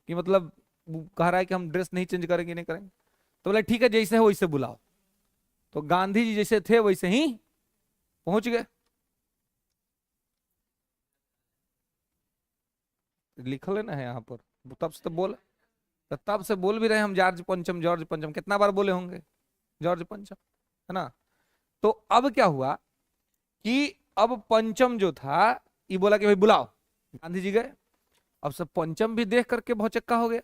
कि मतलब वो कह रहा है कि हम ड्रेस नहीं चेंज करेंगे, नहीं करेंगे। तो बोला ठीक है, जैसे हो वैसे बुलाओ। तो गांधी जी जैसे थे वैसे ही पहुंच गए। लिख लेना है यहाँ पर, तब से बोल भी रहे हम जॉर्ज पंचम, जॉर्ज पंचम, कितना बार बोले होंगे जॉर्ज पंचम, है ना। तो अब क्या हुआ कि अब पंचम जो था ये बोला कि भाई बुलाओ। गांधी जी गए। अब सब पंचम भी देख करके भौचक्का हो गया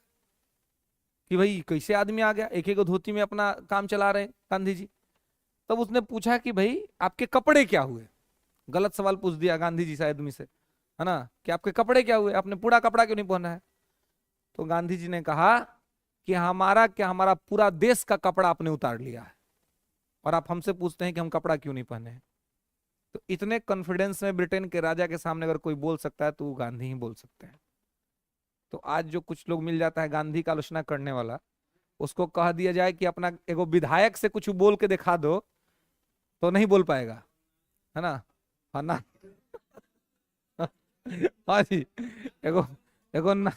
कि भाई कैसे आदमी आ गया, एक एक धोती में अपना काम चला रहे हैं गांधी जी। तब उसने पूछा कि भाई आपके कपड़े क्या हुए? गलत सवाल पूछ दिया गांधी जी शायद से, है ना, कि आपके कपड़े क्या हुए, आपने पूरा कपड़ा क्यों नहीं पहना है? तो गांधी जी ने कहा कि हमारा क्या, हमारा पूरा देश का कपड़ा आपने उतार लिया है और आप हमसे पूछते हैं कि हम कपड़ा क्यों नहीं पहने हैं। तो इतने कॉन्फिडेंस में ब्रिटेन के राजा के सामने अगर कोई बोल सकता है तो वो गांधी ही बोल सकते हैं। तो आज जो कुछ लोग मिल जाता है गांधी का आलोचना करने वाला, उसको कह दिया जाए कि अपना एगो विधायक से कुछ बोल के दिखा दो तो नहीं बोल पाएगा, है ना, है ना। हाँ जी, एगो एगो ना,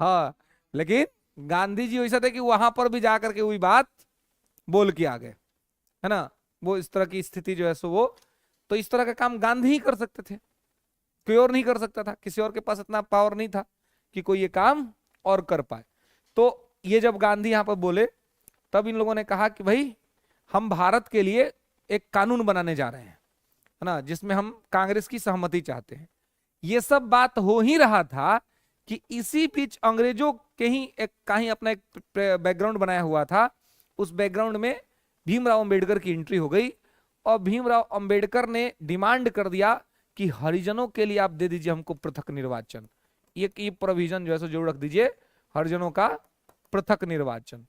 हाँ। लेकिन गांधी जी वैसा थे कि वहां पर भी जाकर के वही बात बोल के आ गए, है ना। वो इस तरह की स्थिति जो है सो वो, तो इस तरह का काम गांधी ही कर सकते थे, कोई और नहीं कर सकता था, किसी और के पास इतना पावर नहीं था कि कोई ये काम और कर पाए। तो ये जब गांधी यहां पर बोले तब इन लोगों ने कहा कि भाई हम भारत के लिए एक कानून बनाने जा रहे हैं, है ना, जिसमें हम कांग्रेस की सहमति चाहते हैं। ये सब बात हो ही रहा था कि इसी बीच अंग्रेजों के ही एक कहीं अपना एक बैकग्राउंड बनाया हुआ था, उस बैकग्राउंड में भीमराव अंबेडकर की एंट्री हो गई और भीमराव अंबेडकर ने डिमांड कर दिया कि हरिजनों के लिए आप दे दीजिए हमको पृथक निर्वाचन, ये प्रोविजन जो है सो जरूर रख दीजिए, हरिजनों का पृथक निर्वाचन।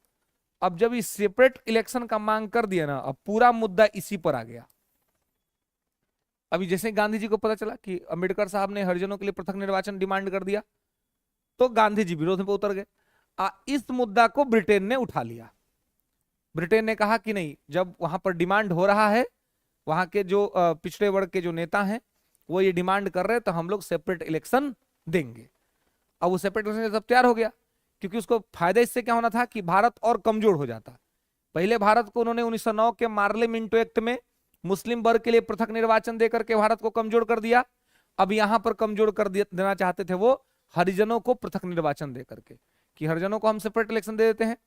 अब जब इस सेपरेट इलेक्शन का मांग कर दिया ना, अब पूरा मुद्दा इसी पर आ गया। अभी जैसे गांधी जी को पता चला कि अंबेडकर साहब ने हरिजनों के लिए पृथक निर्वाचन डिमांड कर दिया तो गांधी जी विरोध में उतर गए। इस मुद्दा को ब्रिटेन ने उठा लिया। ब्रिटेन ने कहा कि नहीं, जब वहां पर डिमांड हो रहा है, वहां के जो पिछड़े वर्ग के जो नेता हैं वो ये डिमांड कर रहे हैं, तो हम लोग सेपरेट इलेक्शन देंगे। अब वो सेपरेट इलेक्शन सब तैयार हो गया, क्योंकि उसको फायदा इससे क्या होना था कि भारत और कमजोर हो जाता। पहले भारत को उन्होंने 1909 के मार्ले मिंटो एक्ट में मुस्लिम वर्ग के लिए पृथक निर्वाचन देकर के भारत को कमजोर कर दिया। अब यहां पर कमजोर कर देना चाहते थे वो हरिजनों को पृथक निर्वाचन देकर के, कि हरिजनों को हम सेपरेट इलेक्शन दे देते हैं,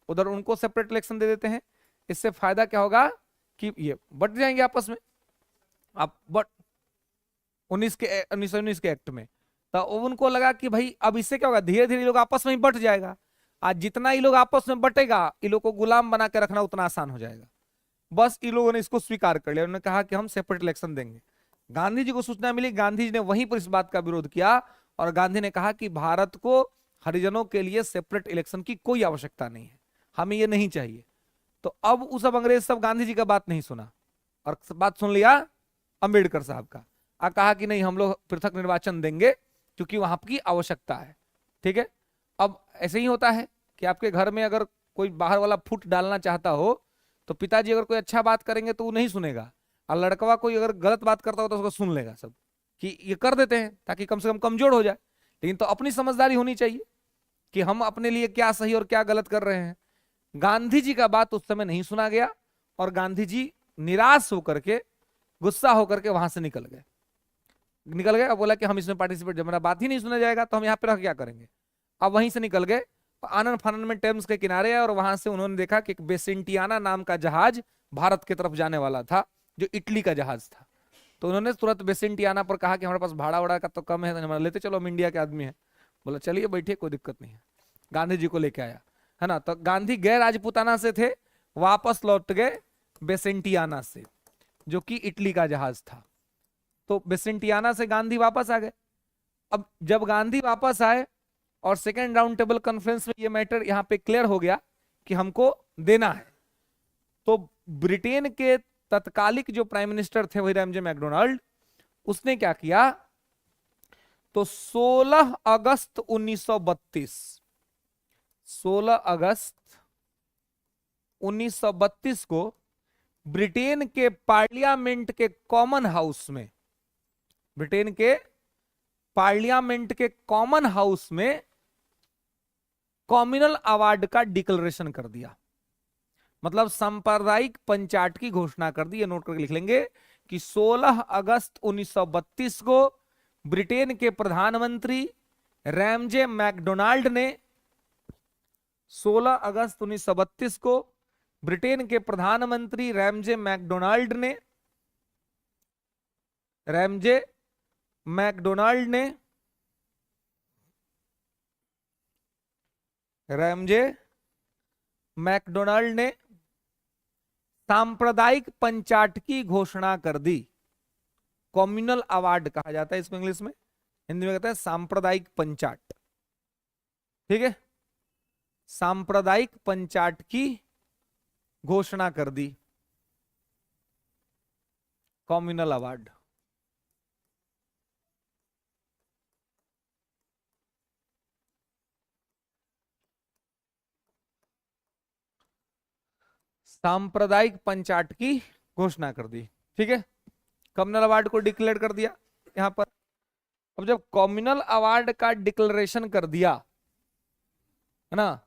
उधर उनको सेपरेट इलेक्शन दे देते हैं। इससे फायदा क्या होगा कि ये बट जाएंगे आपस में। अब बट 1919 के एक्ट में तो उनको लगा कि भाई अब इससे क्या होगा, धीरे धीरे लोग आपस में ही बट जाएगा। आज जितना ये लोग आपस में बटेगा, ये लोग को गुलाम बना के रखना उतना आसान हो जाएगा। बस इन लोगों ने इसको स्वीकार कर लिया, उन्होंने कहा कि हम सेपरेट इलेक्शन देंगे। गांधी जी को सूचना मिली, गांधी जी ने वहीं पर इस बात का विरोध किया और गांधी ने कहा कि भारत को हरिजनों के लिए सेपरेट इलेक्शन की कोई आवश्यकता नहीं है, हमें ये नहीं चाहिए। तो अब उस सब अंग्रेज सब गांधी जी का बात नहीं सुना और बात सुन लिया अंबेडकर साहब का, कहा कि नहीं हम लोग पृथक निर्वाचन देंगे क्योंकि वहां की आवश्यकता है। ठीक है, अब ऐसे ही होता है कि आपके घर में अगर कोई बाहर वाला फुट डालना चाहता हो तो पिताजी अगर कोई अच्छा बात करेंगे तो वो नहीं सुनेगा, और लड़कवा कोई अगर गलत बात करता हो तो उसको सुन लेगा सब, कि ये कर देते हैं ताकि कम से कम कमजोर हो जाए। लेकिन तो अपनी समझदारी होनी चाहिए कि हम अपने लिए क्या सही और क्या गलत कर रहे हैं। गांधी जी का बात उस समय नहीं सुना गया और गांधी जी निराश होकर के, गुस्सा होकर के वहां से निकल गए। अब बोला कि हम इसमें पार्टिसिपेट, जब मेरा बात ही नहीं सुना जाएगा तो हम यहाँ पे रह क्या करेंगे। अब वहीं से निकल गए, आनंद फानंद में टेम्स के किनारे, और वहां से उन्होंने देखा कि एक बेसेंटियाना नाम का जहाज भारत की तरफ जाने वाला था, जो इटली का जहाज था। तो उन्होंने तुरंत बेसेंटियाना पर कहा कि हमारे पास भाड़ा वाड़ा का तो कम है, हमारा लेते चलो, हम इंडिया के आदमी है। बोला चलिए बैठिए, कोई दिक्कत नहीं है। गांधी जी को लेके आया, है ना। तो गांधी गए राजपूताना से थे, वापस लौट गए बेसेंटियाना से, जो कि इटली का जहाज था। तो बेसेंटियाना से गांधी वापस आ गए। अब जब गांधी वापस आए और सेकेंड राउंड टेबल कॉन्फ्रेंस में ये मैटर यहां पे क्लियर हो गया कि हमको देना है, तो ब्रिटेन के तत्कालिक जो प्राइम मिनिस्टर थे वही रैमजे मैकडोनाल्ड, उसने क्या किया, तो 16 अगस्त 1932, 16 अगस्त 1932 को ब्रिटेन के पार्लियामेंट के कॉमन हाउस में, ब्रिटेन के पार्लियामेंट के कॉमन हाउस में कॉम्युनल अवार्ड का डिक्लेरेशन कर दिया। मतलब सांप्रदायिक पंचायत की घोषणा कर दी। ये नोट करके लिख लेंगे कि 16 अगस्त 1932 को ब्रिटेन के प्रधानमंत्री रैमजे मैकडोनाल्ड ने, 16 अगस्त 1932 को ब्रिटेन के प्रधानमंत्री रैमजे मैकडोनाल्ड ने, रैमजे मैकडोनाल्ड ने, रैमजे मैकडोनाल्ड ने सांप्रदायिक पंचायत की घोषणा कर दी। कम्युनल अवार्ड कहा जाता है इसको इंग्लिश में, हिंदी में कहते हैं सांप्रदायिक पंचायत। ठीक है, सांप्रदायिक पंचायत की घोषणा कर दी, कम्युनल अवार्ड। सांप्रदायिक पंचायत की घोषणा कर दी। ठीक है, कम्युनल अवार्ड को डिक्लेयर कर दिया यहां पर। अब जब कम्युनल अवार्ड का डिक्लेरेशन कर दिया है ना,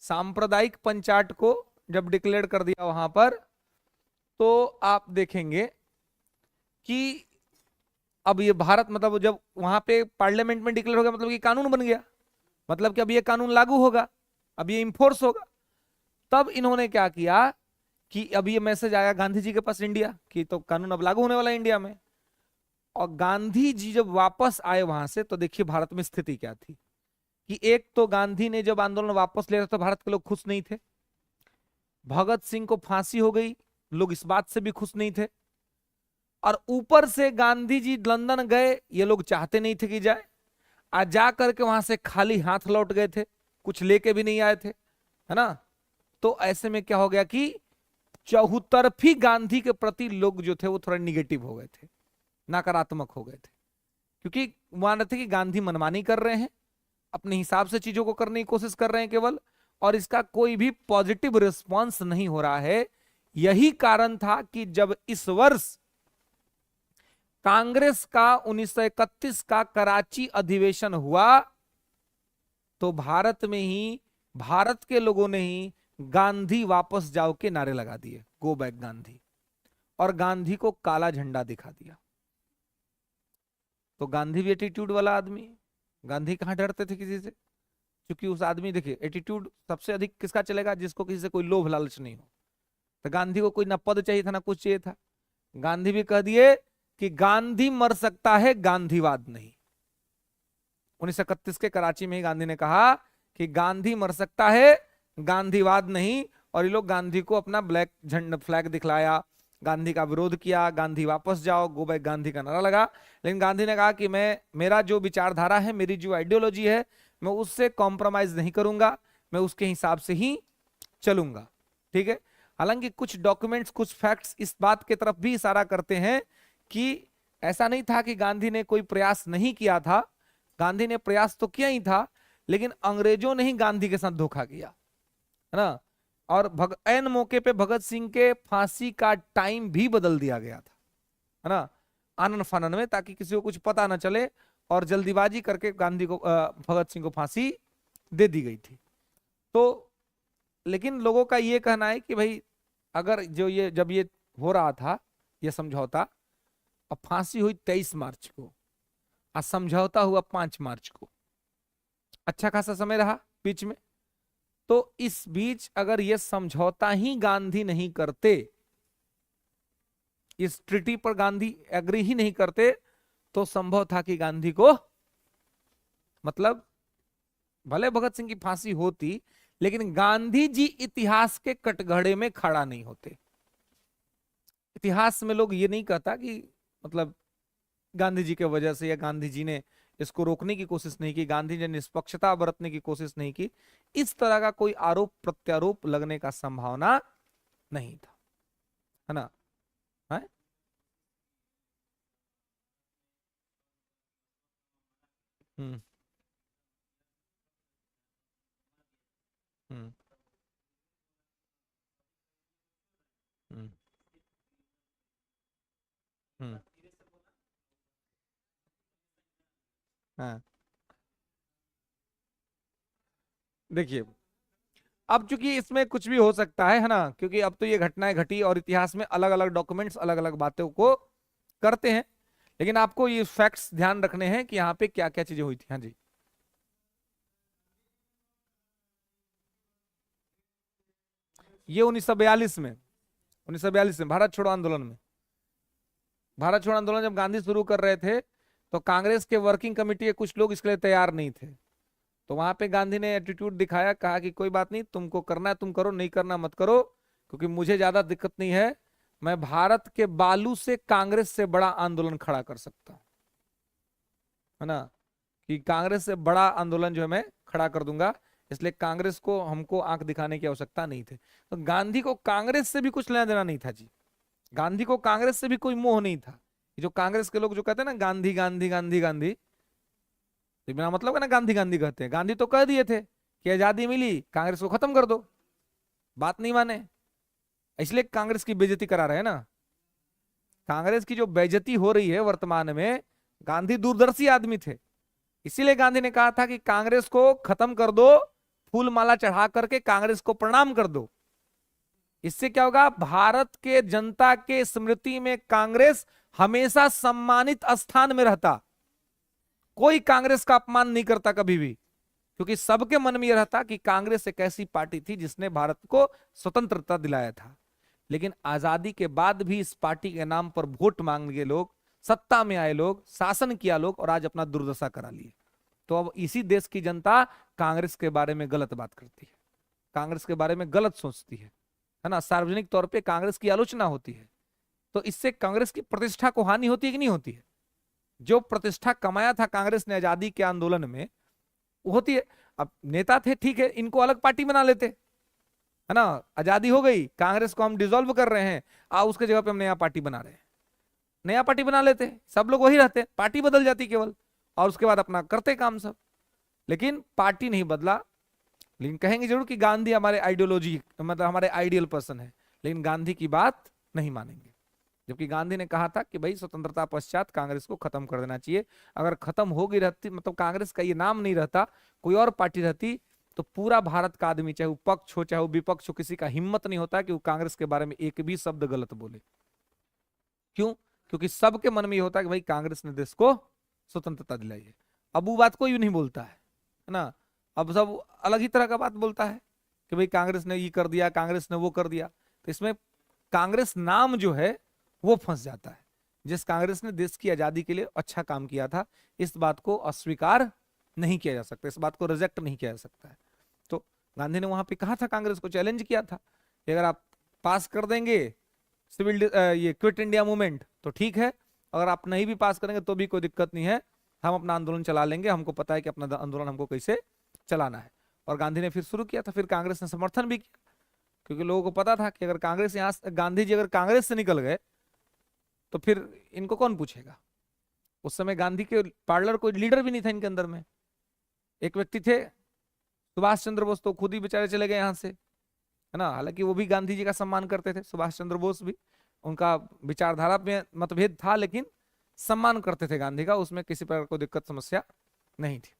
सांप्रदायिक पंचायत को जब डिक्लेयर कर दिया वहां पर, तो आप देखेंगे कि अब ये भारत, मतलब जब वहां पे पार्लियामेंट में डिक्लेयर हो गया, मतलब ये कानून बन गया, मतलब कि अब ये कानून लागू होगा, अब ये इंफोर्स होगा। तब इन्होंने क्या किया कि अब ये मैसेज आया गांधी जी के पास इंडिया कि तो कानून अब लागू होने वाला है इंडिया में। और गांधी जी जब वापस आए वहां से, तो देखिए भारत में स्थिति क्या थी कि एक तो गांधी ने जब आंदोलन वापस ले रहे तो भारत के लोग खुश नहीं थे, भगत सिंह को फांसी हो गई, लोग इस बात से भी खुश नहीं थे, और ऊपर से गांधी जी लंदन गए, ये लोग चाहते नहीं थे कि जाए, आज जा करके वहां से खाली हाथ लौट गए थे, कुछ लेके भी नहीं आए थे, है ना। तो ऐसे में क्या हो गया कि चौतरफी गांधी के प्रति लोग जो थे वो थोड़ा निगेटिव हो गए थे, नकारात्मक हो गए थे, क्योंकि मान रहे थे कि गांधी मनमानी कर रहे हैं, अपने हिसाब से चीजों को करने की कोशिश कर रहे हैं केवल, और इसका कोई भी पॉजिटिव रिस्पॉन्स नहीं हो रहा है। यही कारण था कि जब इस वर्ष कांग्रेस का 1931 का कराची अधिवेशन हुआ, तो भारत में ही, भारत के लोगों ने ही गांधी वापस जाओ के नारे लगा दिए, गो बैक गांधी, और गांधी को काला झंडा दिखा दिया। तो गांधी भी एटीट्यूड वाला आदमी, गांधी कहां डरते थे किसी से, क्योंकि उस आदमी, देखिए एटीट्यूड सबसे अधिक किसका चलेगा, जिसको किसी से कोई लोभ लालच नहीं हो। तो गांधी को कोई ना पद चाहिए था ना कुछ चाहिए था, गांधी भी कह दिए कि गांधी मर सकता है, गांधीवाद नहीं। 1931 के कराची में ही गांधी ने कहा कि गांधी मर सकता है, गांधीवाद नहीं। और ये लोग गांधी को अपना ब्लैक झंडा फ्लैग दिखलाया, गांधी का विरोध किया, गांधी वापस जाओ, गो बैक गांधी का नारा लगा। लेकिन गांधी ने कहा कि मैं, मेरा जो विचारधारा है, मेरी जो आइडियोलॉजी है, मैं उससे कॉम्प्रोमाइज नहीं करूंगा, मैं उसके हिसाब से ही चलूंगा। ठीक है, हालांकि कुछ डॉक्यूमेंट्स, कुछ फैक्ट्स इस बात की तरफ भी इशारा करते हैं कि ऐसा नहीं था कि गांधी ने कोई प्रयास नहीं किया था, गांधी ने प्रयास तो किया ही था, लेकिन अंग्रेजों ने ही गांधी के साथ धोखा किया, है ना। और ऐन मौके पे भगत सिंह के फांसी का टाइम भी बदल दिया गया था, है ना, आनन फानन में, ताकि किसी को कुछ पता ना चले, और जल्दीबाजी करके गांधी को, भगत सिंह को फांसी दे दी गई थी। तो लेकिन लोगों का ये कहना है कि भाई अगर जो ये, जब ये हो रहा था ये समझौता, अब फांसी हुई 23 मार्च को और समझौता हुआ 5 मार्च को, अच्छा खासा समय रहा बीच में। तो इस बीच अगर ये समझौता ही गांधी नहीं करते, इस ट्रिटी पर गांधी एग्री ही नहीं करते, तो संभव था कि गांधी को, मतलब भले भगत सिंह की फांसी होती, लेकिन गांधी जी इतिहास के कटघरे में खड़ा नहीं होते। इतिहास में लोग ये नहीं कहता कि, मतलब गांधी जी के वजह से, या गांधी जी ने इसको रोकने की कोशिश नहीं की, गांधी जी ने निष्पक्षता बरतने की कोशिश नहीं की, इस तरह का कोई आरोप प्रत्यारोप लगने का संभावना नहीं था, है ना? है? हम्म। हम्म। हम्म। हम्म। हाँ, देखिए, अब चूंकि इसमें कुछ भी हो सकता है ना, क्योंकि अब तो ये घटनाएं घटी और इतिहास में अलग अलग डॉक्यूमेंट्स अलग अलग बातों को करते हैं, लेकिन आपको ये फैक्ट्स ध्यान रखने हैं कि यहाँ पे क्या क्या चीजें हुई थी। हाँ जी। ये 1942 में, 1942 में भारत छोड़ो आंदोलन में, भारत छोड़ो आंदोलन जब गांधी शुरू कर रहे थे, तो कांग्रेस के वर्किंग कमेटी के कुछ लोग इसके लिए तैयार नहीं थे। तो वहां पे गांधी ने एटीट्यूड दिखाया, कहा कि कोई बात नहीं, तुमको करना है तुम करो, नहीं करना मत करो, क्योंकि मुझे ज्यादा दिक्कत नहीं है, मैं भारत के बालू से कांग्रेस से बड़ा आंदोलन खड़ा कर सकता हूं, है ना? कि कांग्रेस से बड़ा आंदोलन जो है मैं खड़ा कर दूंगा, इसलिए कांग्रेस को हमको आंख दिखाने की आवश्यकता नहीं थी। तो गांधी को कांग्रेस से भी कुछ लेना देना नहीं था जी, गांधी को कांग्रेस से भी कोई मोह नहीं था। ये जो कांग्रेस के लोग जो कहते हैं ना गांधी गांधी गांधी गांधी, तो बिना मतलब का ना गांधी गांधी कहते हैं, गांधी तो कह दिए थे कि आजादी मिली, कांग्रेस को खत्म कर दो, बात नहीं माने, इसलिए कांग्रेस की बेइज्जती करा रहे हैं ना। कांग्रेस की जो बेइज्जती हो रही है वर्तमान में, गांधी दूरदर्शी आदमी थे, इसीलिए गांधी ने कहा था कि कांग्रेस को खत्म कर दो, फूल माला चढ़ा करके कांग्रेस को प्रणाम कर दो। इससे क्या होगा, भारत के जनता के स्मृति में कांग्रेस हमेशा सम्मानित स्थान में रहता, कोई कांग्रेस का अपमान नहीं करता कभी भी, क्योंकि सबके मन में यह रहता कि कांग्रेस एक ऐसी पार्टी थी जिसने भारत को स्वतंत्रता दिलाया था। लेकिन आजादी के बाद भी इस पार्टी के नाम पर वोट मांगे लोग, सत्ता में आए लोग, शासन किया लोग, और आज अपना दुर्दशा करा लिए। तो अब इसी देश की जनता कांग्रेस के बारे में गलत बात करती है, कांग्रेस के बारे में गलत सोचती है ना? सार्वजनिक तौर पे कांग्रेस की आलोचना होती है, तो इससे कांग्रेस की प्रतिष्ठा को हानि होती है कि नहीं होती है? जो प्रतिष्ठा कमाया था कांग्रेस ने आजादी के आंदोलन में, वो होती है। अब नेता थे, ठीक है, इनको अलग पार्टी बना लेते, है ना? आजादी हो गई, कांग्रेस को हम डिसॉल्व कर रहे हैं, उसके जगह पे हम नया पार्टी बना रहे हैं, नया पार्टी बना लेते, सब लोग वही रहते, पार्टी बदल जाती केवल, और उसके बाद अपना करते काम सब। लेकिन पार्टी नहीं बदला, लेकिन कहेंगे जरूर कि गांधी हमारे आइडियोलॉजी, मतलब हमारे आइडियल पर्सन है, लेकिन गांधी की बात नहीं मानेंगे। जबकि गांधी ने कहा था कि भाई स्वतंत्रता पश्चात कांग्रेस को खत्म कर देना चाहिए, अगर खत्म हो गई रहती, मतलब कांग्रेस का ये नाम नहीं रहता, कोई और पार्टी रहती, तो पूरा भारत का आदमी, चाहे वो पक्ष हो चाहे वो विपक्ष हो, किसी का हिम्मत नहीं होता कि वो कांग्रेस के बारे में एक भी शब्द गलत बोले। क्यों? क्योंकि सबके मन में ये होता है कि भाई कांग्रेस ने देश को स्वतंत्रता दिलाई है। अब वो बात कोई भी नहीं बोलता है ना? अब सब अलग ही तरह का बात बोलता है कि भाई कांग्रेस ने ये कर दिया, कांग्रेस ने वो कर दिया। तो इसमें कांग्रेस नाम जो है वो फंस जाता है। जिस कांग्रेस ने देश की आजादी के लिए अच्छा काम किया था, इस बात को अस्वीकार नहीं किया जा सकता, इस बात को रिजेक्ट नहीं किया जा सकता है। तो गांधी ने वहां पे कहा था, कांग्रेस को चैलेंज किया था कि अगर आप पास कर देंगे ये क्विट इंडिया मूवमेंट तो ठीक है, अगर आप नहीं भी पास करेंगे तो भी कोई दिक्कत नहीं है, हम अपना आंदोलन चला लेंगे, हमको पता है कि अपना आंदोलन हमको कैसे चलाना है। और गांधी ने फिर शुरू किया था, फिर कांग्रेस ने समर्थन भी किया, क्योंकि लोगों को पता था कि अगर कांग्रेस यहाँ गांधी जी अगर कांग्रेस से निकल गए तो फिर इनको कौन पूछेगा। उस समय गांधी के पार्लर कोई लीडर भी नहीं था इनके अंदर में, एक व्यक्ति थे सुभाष चंद्र बोस, तो खुद ही बेचारे चले गए यहाँ से, है ना? हालांकि वो भी गांधी जी का सम्मान करते थे, सुभाष चंद्र बोस भी, उनका विचारधारा में मतभेद था, लेकिन सम्मान करते थे गांधी का, उसमें किसी प्रकार को दिक्कत समस्या नहीं थी।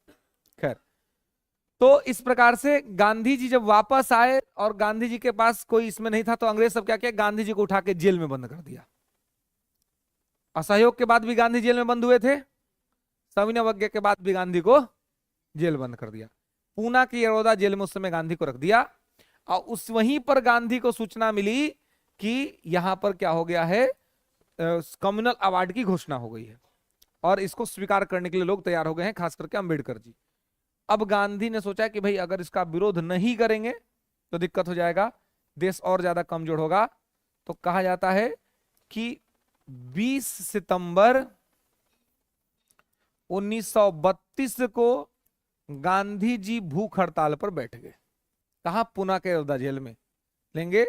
खैर, तो इस प्रकार से गांधी जी जब वापस आए और गांधी जी के पास कोई इसमें नहीं था, तो अंग्रेज सब क्या किया, गांधी जी को उठा के जेल में बंद कर दिया। असहयोग के बाद भी गांधी जेल में बंद हुए थे, सविनय अवज्ञा के बाद भी गांधी को जेल बंद कर दिया। पूना की बड़ौदा जेल में उस समय गांधी को रख दिया, और उस वहीं पर गांधी को सूचना मिली कि यहां पर क्या हो गया है, कम्युनल अवार्ड की घोषणा हो गई है, और इसको स्वीकार करने के लिए लोग तैयार हो गए हैं, खास करके अंबेडकर जी। अब गांधी ने सोचा कि भाई अगर इसका विरोध नहीं करेंगे तो दिक्कत हो जाएगा, देश और ज्यादा कमजोर होगा। तो कहा जाता है कि 20 सितंबर 1932 को गांधी जी भूख हड़ताल पर बैठ गए। कहां? पूना के यरवदा जेल में। लेंगे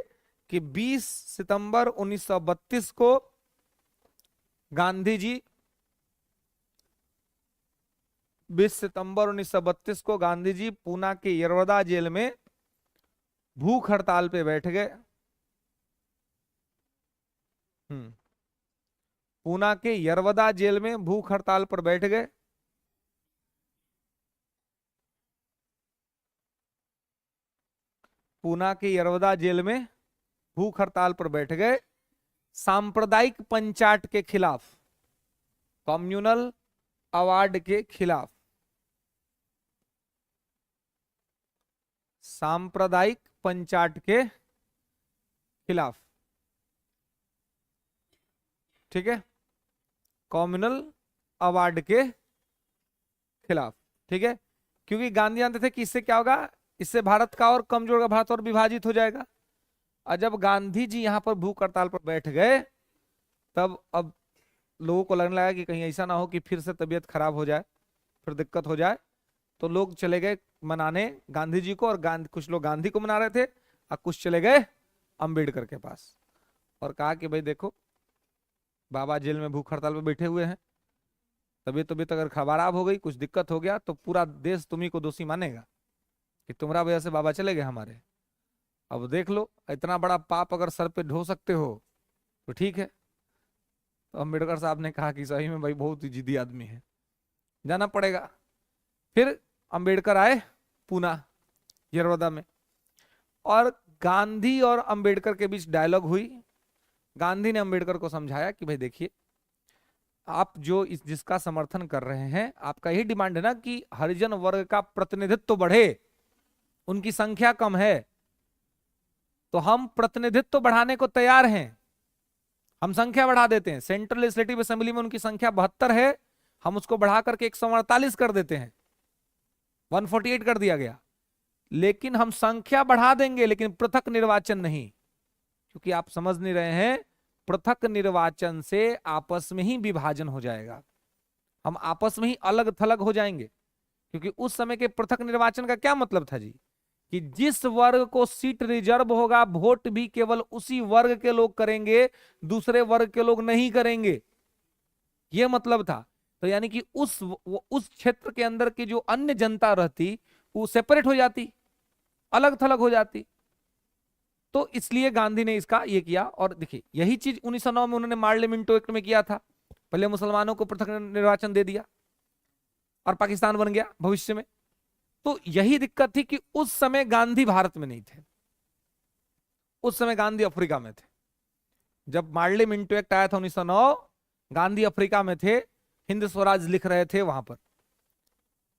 कि 20 सितंबर 1932 को गांधी जी 20 सितंबर 1932 को गांधी जी पूना के यरवदा जेल में भूख हड़ताल पे बैठ गए। पूना के यरवदा जेल में भूख हड़ताल पर बैठ गए। पूना के यरवदा जेल में भूख हड़ताल पर बैठ गए सांप्रदायिक पंचाट के खिलाफ, कम्युनल अवार्ड के खिलाफ। सांप्रदायिक पंचाट के खिलाफ, ठीक है, कम्युनल अवार्ड के खिलाफ, ठीक है। क्योंकि गांधी जानते थे कि इससे क्या होगा, इससे भारत का और कमजोर होगा, भारत और विभाजित हो जाएगा। और जब गांधी जी यहां पर भूख हड़ताल पर बैठ गए तब अब लोगों को लगने लगा कि कहीं ऐसा ना हो कि फिर से तबीयत खराब हो जाए, फिर दिक्कत हो जाए। तो लोग चले गए मनाने गांधी जी को, और कुछ लोग गांधी को मना रहे थे और कुछ चले गए अंबेडकर के पास और कहा कि भाई देखो, बाबा जेल में भूख हड़ताल पर बैठे हुए हैं, तबीयत अगर खराब हो गई, कुछ दिक्कत हो गया तो पूरा देश तुम्ही को दोषी मानेगा कि तुम्हारा वजह से बाबा चले गए हमारे। अब देख लो, इतना बड़ा पाप अगर सर पे ढो सकते हो तो ठीक है। तो अम्बेडकर साहब ने कहा कि सही में भाई बहुत ही जिद्दी आदमी है, जाना पड़ेगा। फिर अंबेडकर आए पूना यरवदा में, और गांधी और अंबेडकर के बीच डायलॉग हुई। गांधी ने अंबेडकर को समझाया कि भाई देखिए, आप जो जिसका समर्थन कर रहे हैं, आपका यही डिमांड है ना कि हरिजन वर्ग का प्रतिनिधित्व बढ़े, उनकी संख्या कम है, तो हम प्रतिनिधित्व बढ़ाने को तैयार हैं, हम संख्या बढ़ा देते हैं। सेंट्रल लेजिस्लेटिव असेंबली में उनकी संख्या 72 है, हम उसको बढ़ा करके 148 कर देते हैं, 148 कर दिया गया। लेकिन हम संख्या बढ़ा देंगे, लेकिन पृथक निर्वाचन नहीं, क्योंकि आप समझ नहीं रहे हैं, पृथक निर्वाचन से आपस में ही विभाजन हो जाएगा, हम आपस में ही अलग थलग हो जाएंगे। क्योंकि उस समय के पृथक निर्वाचन का क्या मतलब था जी, कि जिस वर्ग को सीट रिजर्व होगा, वोट भी केवल उसी वर्ग के लोग करेंगे, दूसरे वर्ग के लोग नहीं करेंगे, यह मतलब था। तो यानी कि उस क्षेत्र के अंदर की जो अन्य जनता रहती वो सेपरेट हो जाती, अलग थलग हो जाती। तो इसलिए गांधी ने इसका ये किया। और देखिए, यही चीज 1909 में उन्होंने मार्लियामेंटो एक्ट में किया था, पहले मुसलमानों को पृथक निर्वाचन दे दिया और पाकिस्तान बन गया भविष्य में। तो यही दिक्कत थी कि उस समय गांधी भारत में नहीं थे, उस समय गांधी अफ्रीका में थे। जब मार्लियामेंटो एक्ट आया था 1909, गांधी अफ्रीका में थे, हिंद स्वराज लिख रहे थे वहां पर।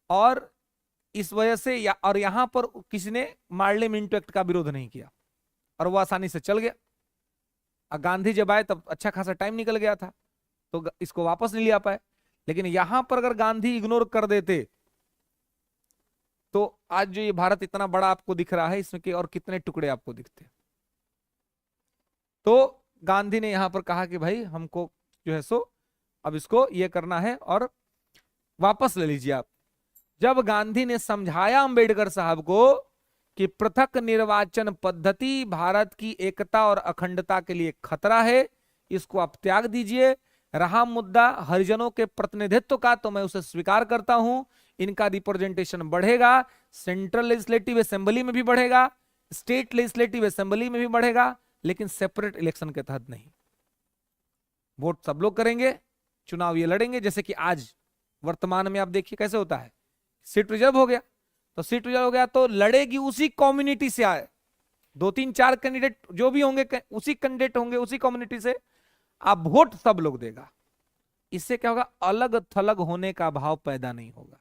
और इस वजह से और यहां पर किसी ने मार्लियामेंटो एक्ट का विरोध नहीं किया और वो आसानी से चल गया। और गांधी जब आए तब अच्छा खासा टाइम निकल गया था, तो इसको वापस नहीं लिया पाए। लेकिन यहां पर अगर गांधी इग्नोर कर देते तो आज जो ये भारत इतना बड़ा आपको दिख रहा है, इसमें के और कितने टुकड़े आपको दिखते। तो गांधी ने यहां पर कहा कि भाई हमको जो है सो अब इसको ये करना है और वापस ले लीजिए आप। जब गांधी ने समझाया अंबेडकर साहब को कि पृथक निर्वाचन पद्धति भारत की एकता और अखंडता के लिए खतरा है, इसको आप त्याग दीजिए। रहा मुद्दा हरिजनों के प्रतिनिधित्व का, तो मैं उसे स्वीकार करता हूं, इनका रिप्रेजेंटेशन बढ़ेगा, सेंट्रल लेजिस्लेटिव असेंबली में भी बढ़ेगा, स्टेट लेजिस्लेटिव असेंबली में भी बढ़ेगा, लेकिन सेपरेट इलेक्शन के तहत नहीं। वोट सब लोग करेंगे, चुनाव ये लड़ेंगे। जैसे कि आज वर्तमान में आप देखिए कैसे होता है, सीट रिजर्व हो गया तो सीट रिजर्व हो गया तो लड़ेगी उसी कम्युनिटी से आए, 2-3-4 कैंडिडेट जो भी होंगे उसी कैंडिडेट होंगे उसी कम्युनिटी से, आप वोट सब लोग देगा। इससे क्या होगा, अलग थलग होने का भाव पैदा नहीं होगा।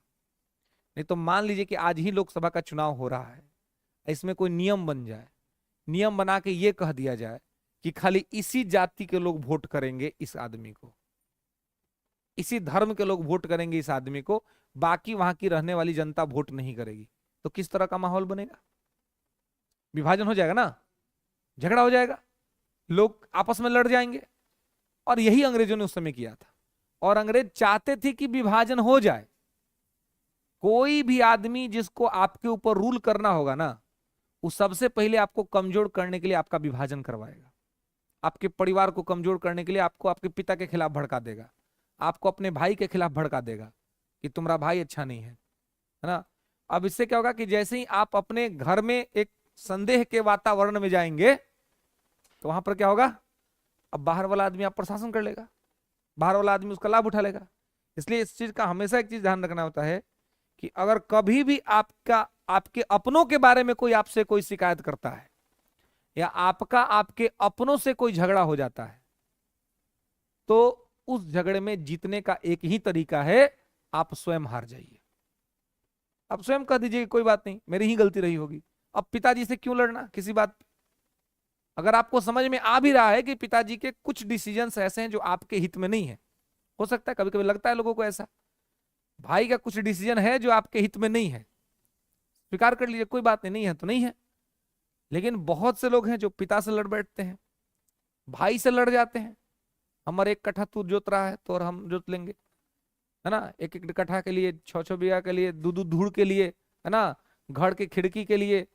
नहीं तो मान लीजिए कि आज ही लोकसभा का चुनाव हो रहा है, इसमें कोई नियम बन जाए, नियम बना के ये कह दिया जाए कि खाली इसी जाति के लोग वोट करेंगे इस आदमी को, इसी धर्म के लोग वोट करेंगे इस आदमी को, बाकी वहां की रहने वाली जनता वोट नहीं करेगी, तो किस तरह का माहौल बनेगा, विभाजन हो जाएगा ना, झगड़ा हो जाएगा, लोग आपस में लड़ जाएंगे। और यही अंग्रेजों ने उस समय किया था। और अंग्रेज चाहते थे कि विभाजन हो जाए। कोई भी आदमी जिसको आपके ऊपर रूल करना होगा ना, वो सबसे पहले आपको कमजोर करने के लिए आपका विभाजन करवाएगा। आपके परिवार को कमजोर करने के लिए आपको आपके पिता के खिलाफ भड़का देगा, आपको अपने भाई के खिलाफ भड़का देगा कि तुम्हारा भाई अच्छा नहीं है ना। अब इससे क्या होगा कि जैसे ही आप अपने घर में एक संदेह के वातावरण में जाएंगे तो वहां पर क्या होगा, अब बाहर वाला आदमी आप पर शासन कर लेगा, बाहर वाला आदमी उसका लाभ उठा लेगा। इसलिए इस चीज का हमेशा एक चीज ध्यान रखना होता है कि अगर कभी भी आपके अपनों के बारे में कोई आपसे कोई शिकायत करता है या आपके अपनों से कोई झगड़ा हो जाता है, तो उस झगड़े में जीतने का एक ही तरीका है, आप स्वयं हार जाइए। आप स्वयं कह दीजिए कोई बात नहीं, मेरी ही गलती रही होगी। अब पिताजी से क्यों लड़ना किसी बात पे? अगर आपको समझ में आ भी रहा है कि पिताजी के कुछ डिसीजंस ऐसे हैं जो आपके हित में नहीं है, हो सकता है कभी कभी लगता है लोगों को ऐसा, भाई का कुछ डिसीजन है जो आपके हित में नहीं है, स्वीकार कर लीजिए, कोई बात नहीं, नहीं है तो नहीं है। लेकिन बहुत से लोग हैं जो पिता से लड़ बैठते हैं, भाई से लड़ जाते हैं। हमारे एक कट्ठा तू जोत रहा है तो और हम जोत लेंगे, है ना, एक एक कट्ठा के लिए, 6-6 बीघा के लिए, दू धूड़ के लिए, है ना, घर के खिड़की के लिए,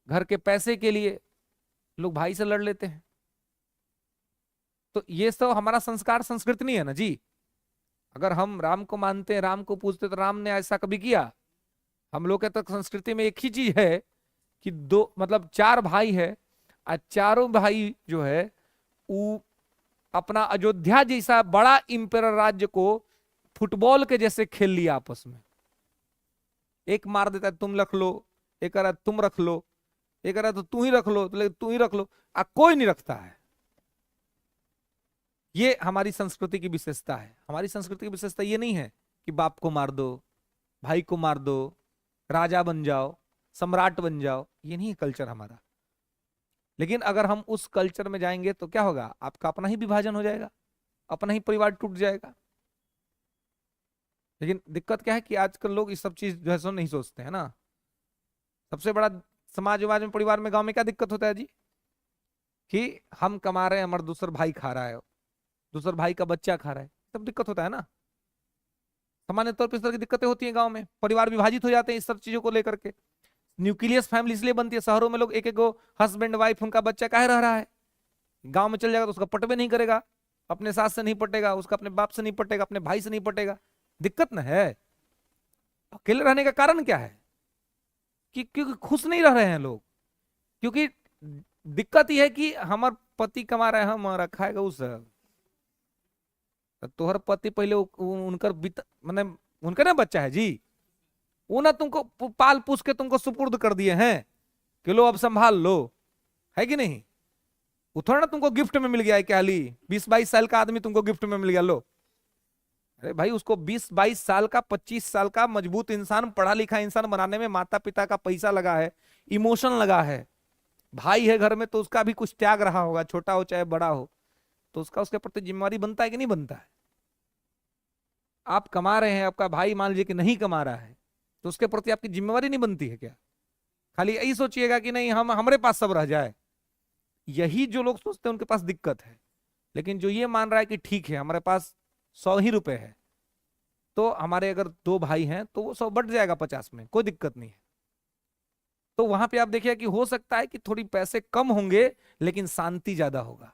घर के पैसे के लिए लोग भाई से लड़ लेते हैं। तो ये सब हमारा संस्कार संस्कृति नहीं है ना जी। अगर हम राम को मानते हैं, राम को पूजते, तो राम ने ऐसा कभी किया? हम लोग के तक संस्कृति में एक ही चीज है कि दो मतलब 4 भाई है और चारों भाई जो है वो अपना अयोध्या जैसा बड़ा इंपेरर राज्य को फुटबॉल के जैसे खेल लिया आपस में। एक मार देता है तुम रख लो, एक कह रहा तुम रख लो, एक कह रहा तो तू ही रख लो, तो तू ही रख लो, कोई नहीं रखता है। ये हमारी संस्कृति की विशेषता है। हमारी संस्कृति की विशेषता ये नहीं है कि बाप को मार दो, भाई को मार दो, राजा बन जाओ, सम्राट बन जाओ, ये नहीं है कल्चर हमारा। लेकिन अगर हम उस कल्चर में जाएंगे तो क्या होगा, आपका अपना ही विभाजन हो जाएगा, अपना ही परिवार टूट जाएगा। लेकिन दिक्कत क्या है कि आजकल लोग इस सब चीज जो है सो नहीं सोचते हैं ना। सबसे बड़ा समाजवाद में, परिवार में, गांव में क्या दिक्कत होता है जी, कि हम कमा रहे हैं, हमारा दूसरा भाई खा रहा है, दूसरा भाई का बच्चा खा रहा है, सब दिक्कत होता है ना। सामान्य तौर पर इस तरह की दिक्कतें होती हैं गांव में, परिवार विभाजित हो जाते हैं इस सब चीजों को लेकर के। न्यूक्लियस फैमिली इसलिए बनती है, शहरों में लोग एक एक हस्बैंड वाइफ, उनका बच्चा काहे रह रहा है, गांव में चल जाएगा तो उसका पटवे नहीं करेगा, अपने सास से नहीं पटेगा, उसका अपने बाप से नहीं पटेगा, अपने भाई से नहीं पटेगा, दिक्कत ना है। अकेले रहने का कारण क्या है कि क्योंकि खुश नहीं रह रहे हैं लोग, क्योंकि दिक्कत यह है कि हमार पति कमा रहे हैं, हमारा खाएगा उस तोहर पति पहले उनकर मैंने उनका ना बच्चा है जी, वो ना तुमको पाल पूछ के तुमको सुपुर्द कर दिए हैं कि लो अब संभाल लो, है कि नहीं? वो थोड़ा ना तुमको गिफ्ट में मिल गया है, क्या ली 20-22 साल का आदमी तुमको गिफ्ट में मिल गया लो। अरे भाई उसको 20-22 साल का, 25 साल का मजबूत इंसान, पढ़ा लिखा इंसान बनाने में माता पिता का पैसा लगा है, इमोशन लगा है। भाई है घर में तो उसका भी कुछ त्याग रहा होगा, छोटा हो चाहे बड़ा हो, तो उसका उसके प्रति जिम्मेवारी बनता है कि नहीं बनता है? आप कमा रहे हैं, आपका भाई मान लीजिए कि नहीं कमा रहा है, तो उसके प्रति आपकी जिम्मेवारी नहीं बनती है क्या? खाली यही सोचिएगा कि नहीं हम हमारे पास सब रह जाए। यही जो लोग सोचते हैं उनके पास दिक्कत है। लेकिन जो ये मान रहा है कि ठीक है हमारे पास 100 ही रुपए है, तो हमारे अगर 2 भाई हैं तो वो 100 बढ़ जाएगा 50 में, कोई दिक्कत नहीं है। तो वहां पे आप देखिए कि हो सकता है कि थोड़ी पैसे कम होंगे लेकिन शांति ज्यादा होगा।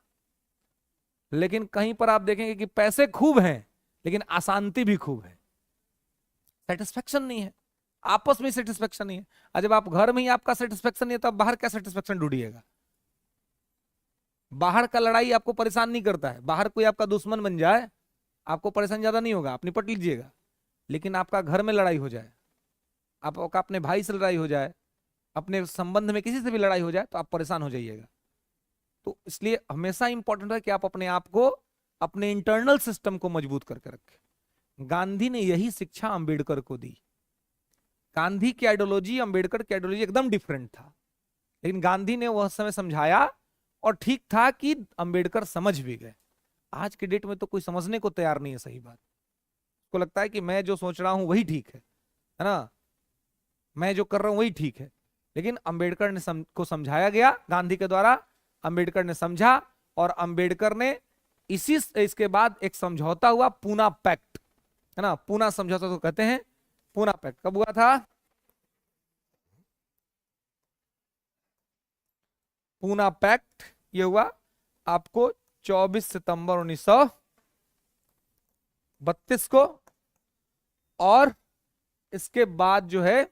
लेकिन कहीं पर आप देखेंगे कि पैसे खूब हैं लेकिन अशांति भी खूब है, सेटिस्फेक्शन नहीं है, आपस में सेटिस्फेक्शन नहीं है। और जब आप घर में ही आपका सेटिस्फेक्शन नहीं है तो आप बाहर क्या सेटिस्फेक्शन ढूंढिएगा? बाहर का लड़ाई आपको परेशान नहीं करता है, बाहर कोई आपका दुश्मन बन जाए आपको परेशान ज्यादा नहीं होगा, आप निपट लीजिएगा। लेकिन आपका घर में लड़ाई हो जाए, आपका अपने भाई से लड़ाई हो जाए, अपने संबंध में किसी से भी लड़ाई हो जाए, तो आप परेशान हो जाइएगा। तो इसलिए हमेशा इंपॉर्टेंट है कि आप अपने आप को, अपने इंटरनल सिस्टम को मजबूत करके रखें। गांधी ने यही शिक्षा अंबेडकर को दी। गांधी की आइडियोलॉजी, अंबेडकर की आइडियोलॉजी एकदम डिफरेंट था, लेकिन गांधी ने वह समय समझाया और ठीक था कि अंबेडकर समझ भी गए। आज के डेट में तो कोई समझने को तैयार नहीं है सही बात, उसको लगता है कि मैं जो सोच रहा हूं वही ठीक है ना, मैं जो कर रहा हूं वही ठीक है। लेकिन अंबेडकर ने को समझाया गया गांधी के द्वारा, अंबेडकर ने समझा और अंबेडकर ने इसके बाद एक समझौता हुआ, पूना पैक्ट, है ना। पूना समझौता तो कहते हैं। पूना पैक्ट कब हुआ था? पूना पैक्ट ये हुआ आपको 24 सितंबर 1932 को। और इसके बाद जो है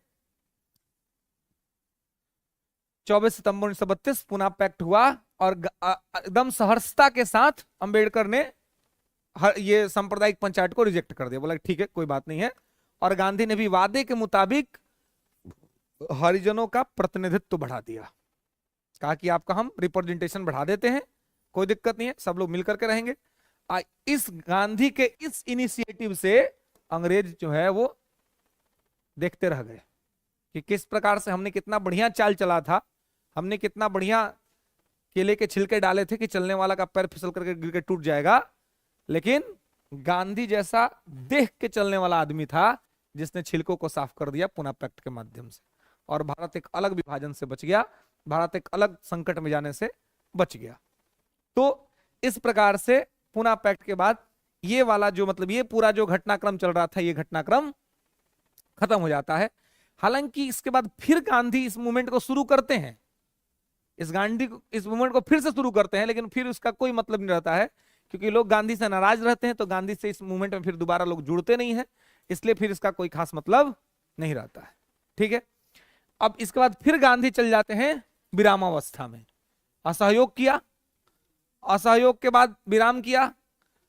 24 सितंबर 1932 पुनः पैक्ट हुआ, और एकदम सहर्षता के साथ अंबेडकर ने ये सांप्रदायिक पंचायत को रिजेक्ट कर दिया, बोला ठीक है कोई बात नहीं है। और गांधी ने भी वादे के मुताबिक हरिजनों का प्रतिनिधित्व बढ़ा दिया, कहा कि आपका हम रिप्रेजेंटेशन बढ़ा देते हैं, कोई दिक्कत नहीं है, सब लोग मिलकर के रहेंगे। इस गांधी के इस इनिशिएटिव से अंग्रेज जो है वो देखते रह गए कि किस प्रकार से हमने कितना बढ़िया चाल चला था, हमने कितना बढ़िया केले के छिलके डाले थे कि चलने वाला का पैर फिसल करके गिर के टूट जाएगा, लेकिन गांधी जैसा देख के चलने वाला आदमी था जिसने छिलकों को साफ कर दिया पुनः पैक्ट के माध्यम से, और भारत एक अलग विभाजन से बच गया, भारत एक अलग संकट में जाने से बच गया। तो इस प्रकार से पुनः पैक्ट के बाद ये वाला जो मतलब ये पूरा जो घटनाक्रम चल रहा था, ये घटनाक्रम खत्म हो जाता है। हालांकि इसके बाद फिर गांधी इस मूवमेंट को शुरू करते हैं, इस मूवमेंट को फिर से शुरू करते हैं, लेकिन फिर उसका कोई मतलब नहीं रहता है, क्योंकि लोग गांधी से नाराज रहते हैं, तो गांधी से इस मूवमेंट में फिर दोबारा लोग जुड़ते नहीं है, इसलिए फिर इसका कोई खास मतलब नहीं रहता है। ठीक है, अब इसके बाद फिर गांधी चल जाते हैं विरामावस्था में। असहयोग किया, असहयोग के बाद विराम किया,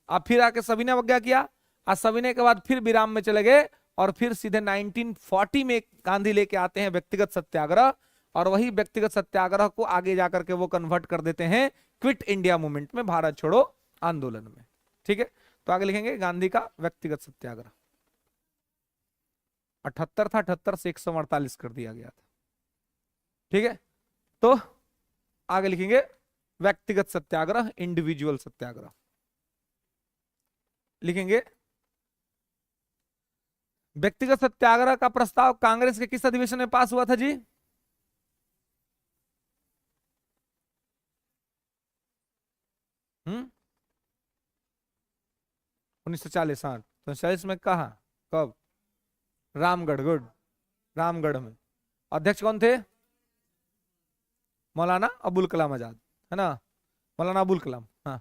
अब फिर आके सविनय अवज्ञा किया, और सविनय के बाद फिर विराम में चले गए, और फिर सीधे 1940 में गांधी लेके आते हैं व्यक्तिगत सत्याग्रह, और वही व्यक्तिगत सत्याग्रह को आगे जाकर के वो कन्वर्ट कर देते हैं क्विट इंडिया मूवमेंट में, भारत छोड़ो आंदोलन में। ठीक है, तो आगे लिखेंगे गांधी का व्यक्तिगत सत्याग्रह 78 था, 78 से 148 कर दिया गया था। ठीक है, तो आगे लिखेंगे व्यक्तिगत सत्याग्रह, इंडिविजुअल सत्याग्रह लिखेंगे। व्यक्तिगत सत्याग्रह का प्रस्ताव कांग्रेस के किस अधिवेशन में पास हुआ था जी? हम्म 1940। हाँ, तो 1940 में कहा, कब? रामगढ़, गुड, रामगढ़ में। अध्यक्ष कौन थे? मौलाना अबुल कलाम आजाद, है ना, मौलाना अबुल कलाम। हाँ,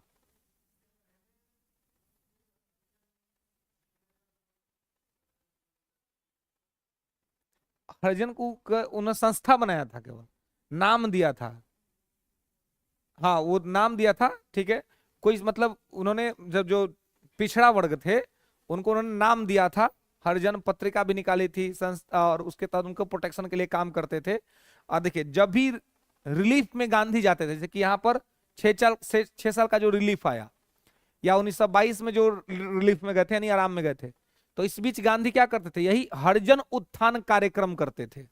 हरिजन को उन्होंने संस्था बनाया था, केवल नाम दिया था। हाँ, वो नाम दिया था, ठीक है, कोई मतलब उन्होंने जब जो पिछड़ा वर्ग थे उनको उन्होंने नाम दिया था। हरिजन पत्रिका भी निकाली थी संस्था, और उसके तहत उनको प्रोटेक्शन के लिए काम करते थे। और देखिए जब भी रिलीफ में गांधी जाते थे, जैसे कि यहाँ पर 6 साल का जो रिलीफ आया, या 1922 में जो रिलीफ में गए थे यानी आराम में गए थे, तो इस बीच गांधी क्या करते थे? यही हरिजन उत्थान कार्यक्रम करते थे।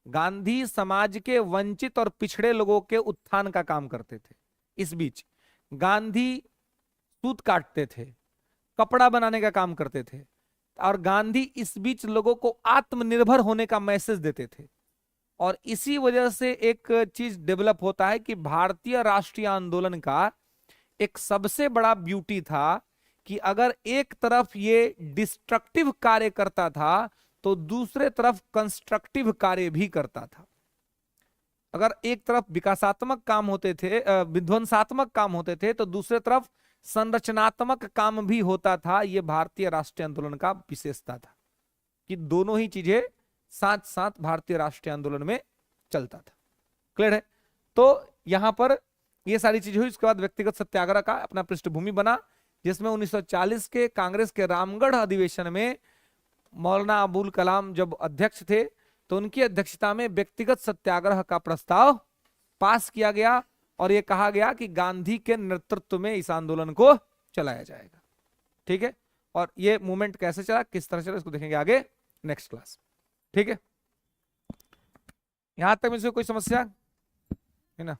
गांधी समाज के वंचित और पिछड़े लोगों के उत्थान का काम करते थे। इस बीच गांधी सूत काटते थे, कपड़ा बनाने का काम करते थे, और गांधी इस बीच लोगों को आत्मनिर्भर होने का मैसेज देते थे। और इसी वजह से एक चीज डेवलप होता है कि भारतीय राष्ट्रीय आंदोलन का एक सबसे बड़ा ब्यूटी था कि अगर एक तरफ ये डिस्ट्रक्टिव कार्य करता था तो दूसरे तरफ कंस्ट्रक्टिव कार्य भी करता था। अगर एक तरफ विकासात्मक काम होते थे, विध्वंसात्मक काम होते थे, तो दूसरे तरफ संरचनात्मक काम भी होता था। यह भारतीय राष्ट्रीय आंदोलन का विशेषता था कि दोनों ही चीजें साथ साथ भारतीय राष्ट्रीय आंदोलन में चलता था। क्लियर है? तो यहां पर ये सारी चीजें हुई। उसके बाद व्यक्तिगत सत्याग्रह का अपना पृष्ठभूमि बना, जिसमें 1940 के कांग्रेस के रामगढ़ अधिवेशन में मौलाना अबुल कलाम जब अध्यक्ष थे, तो उनकी अध्यक्षता में व्यक्तिगत सत्याग्रह का प्रस्ताव पास किया गया, और यह कहा गया कि गांधी के नेतृत्व में इस आंदोलन को चलाया जाएगा। ठीक है, और ये मूवमेंट कैसे चला, किस तरह चला, इसको देखेंगे आगे नेक्स्ट क्लास। ठीक है, यहां तक मुझे कोई समस्या है ना?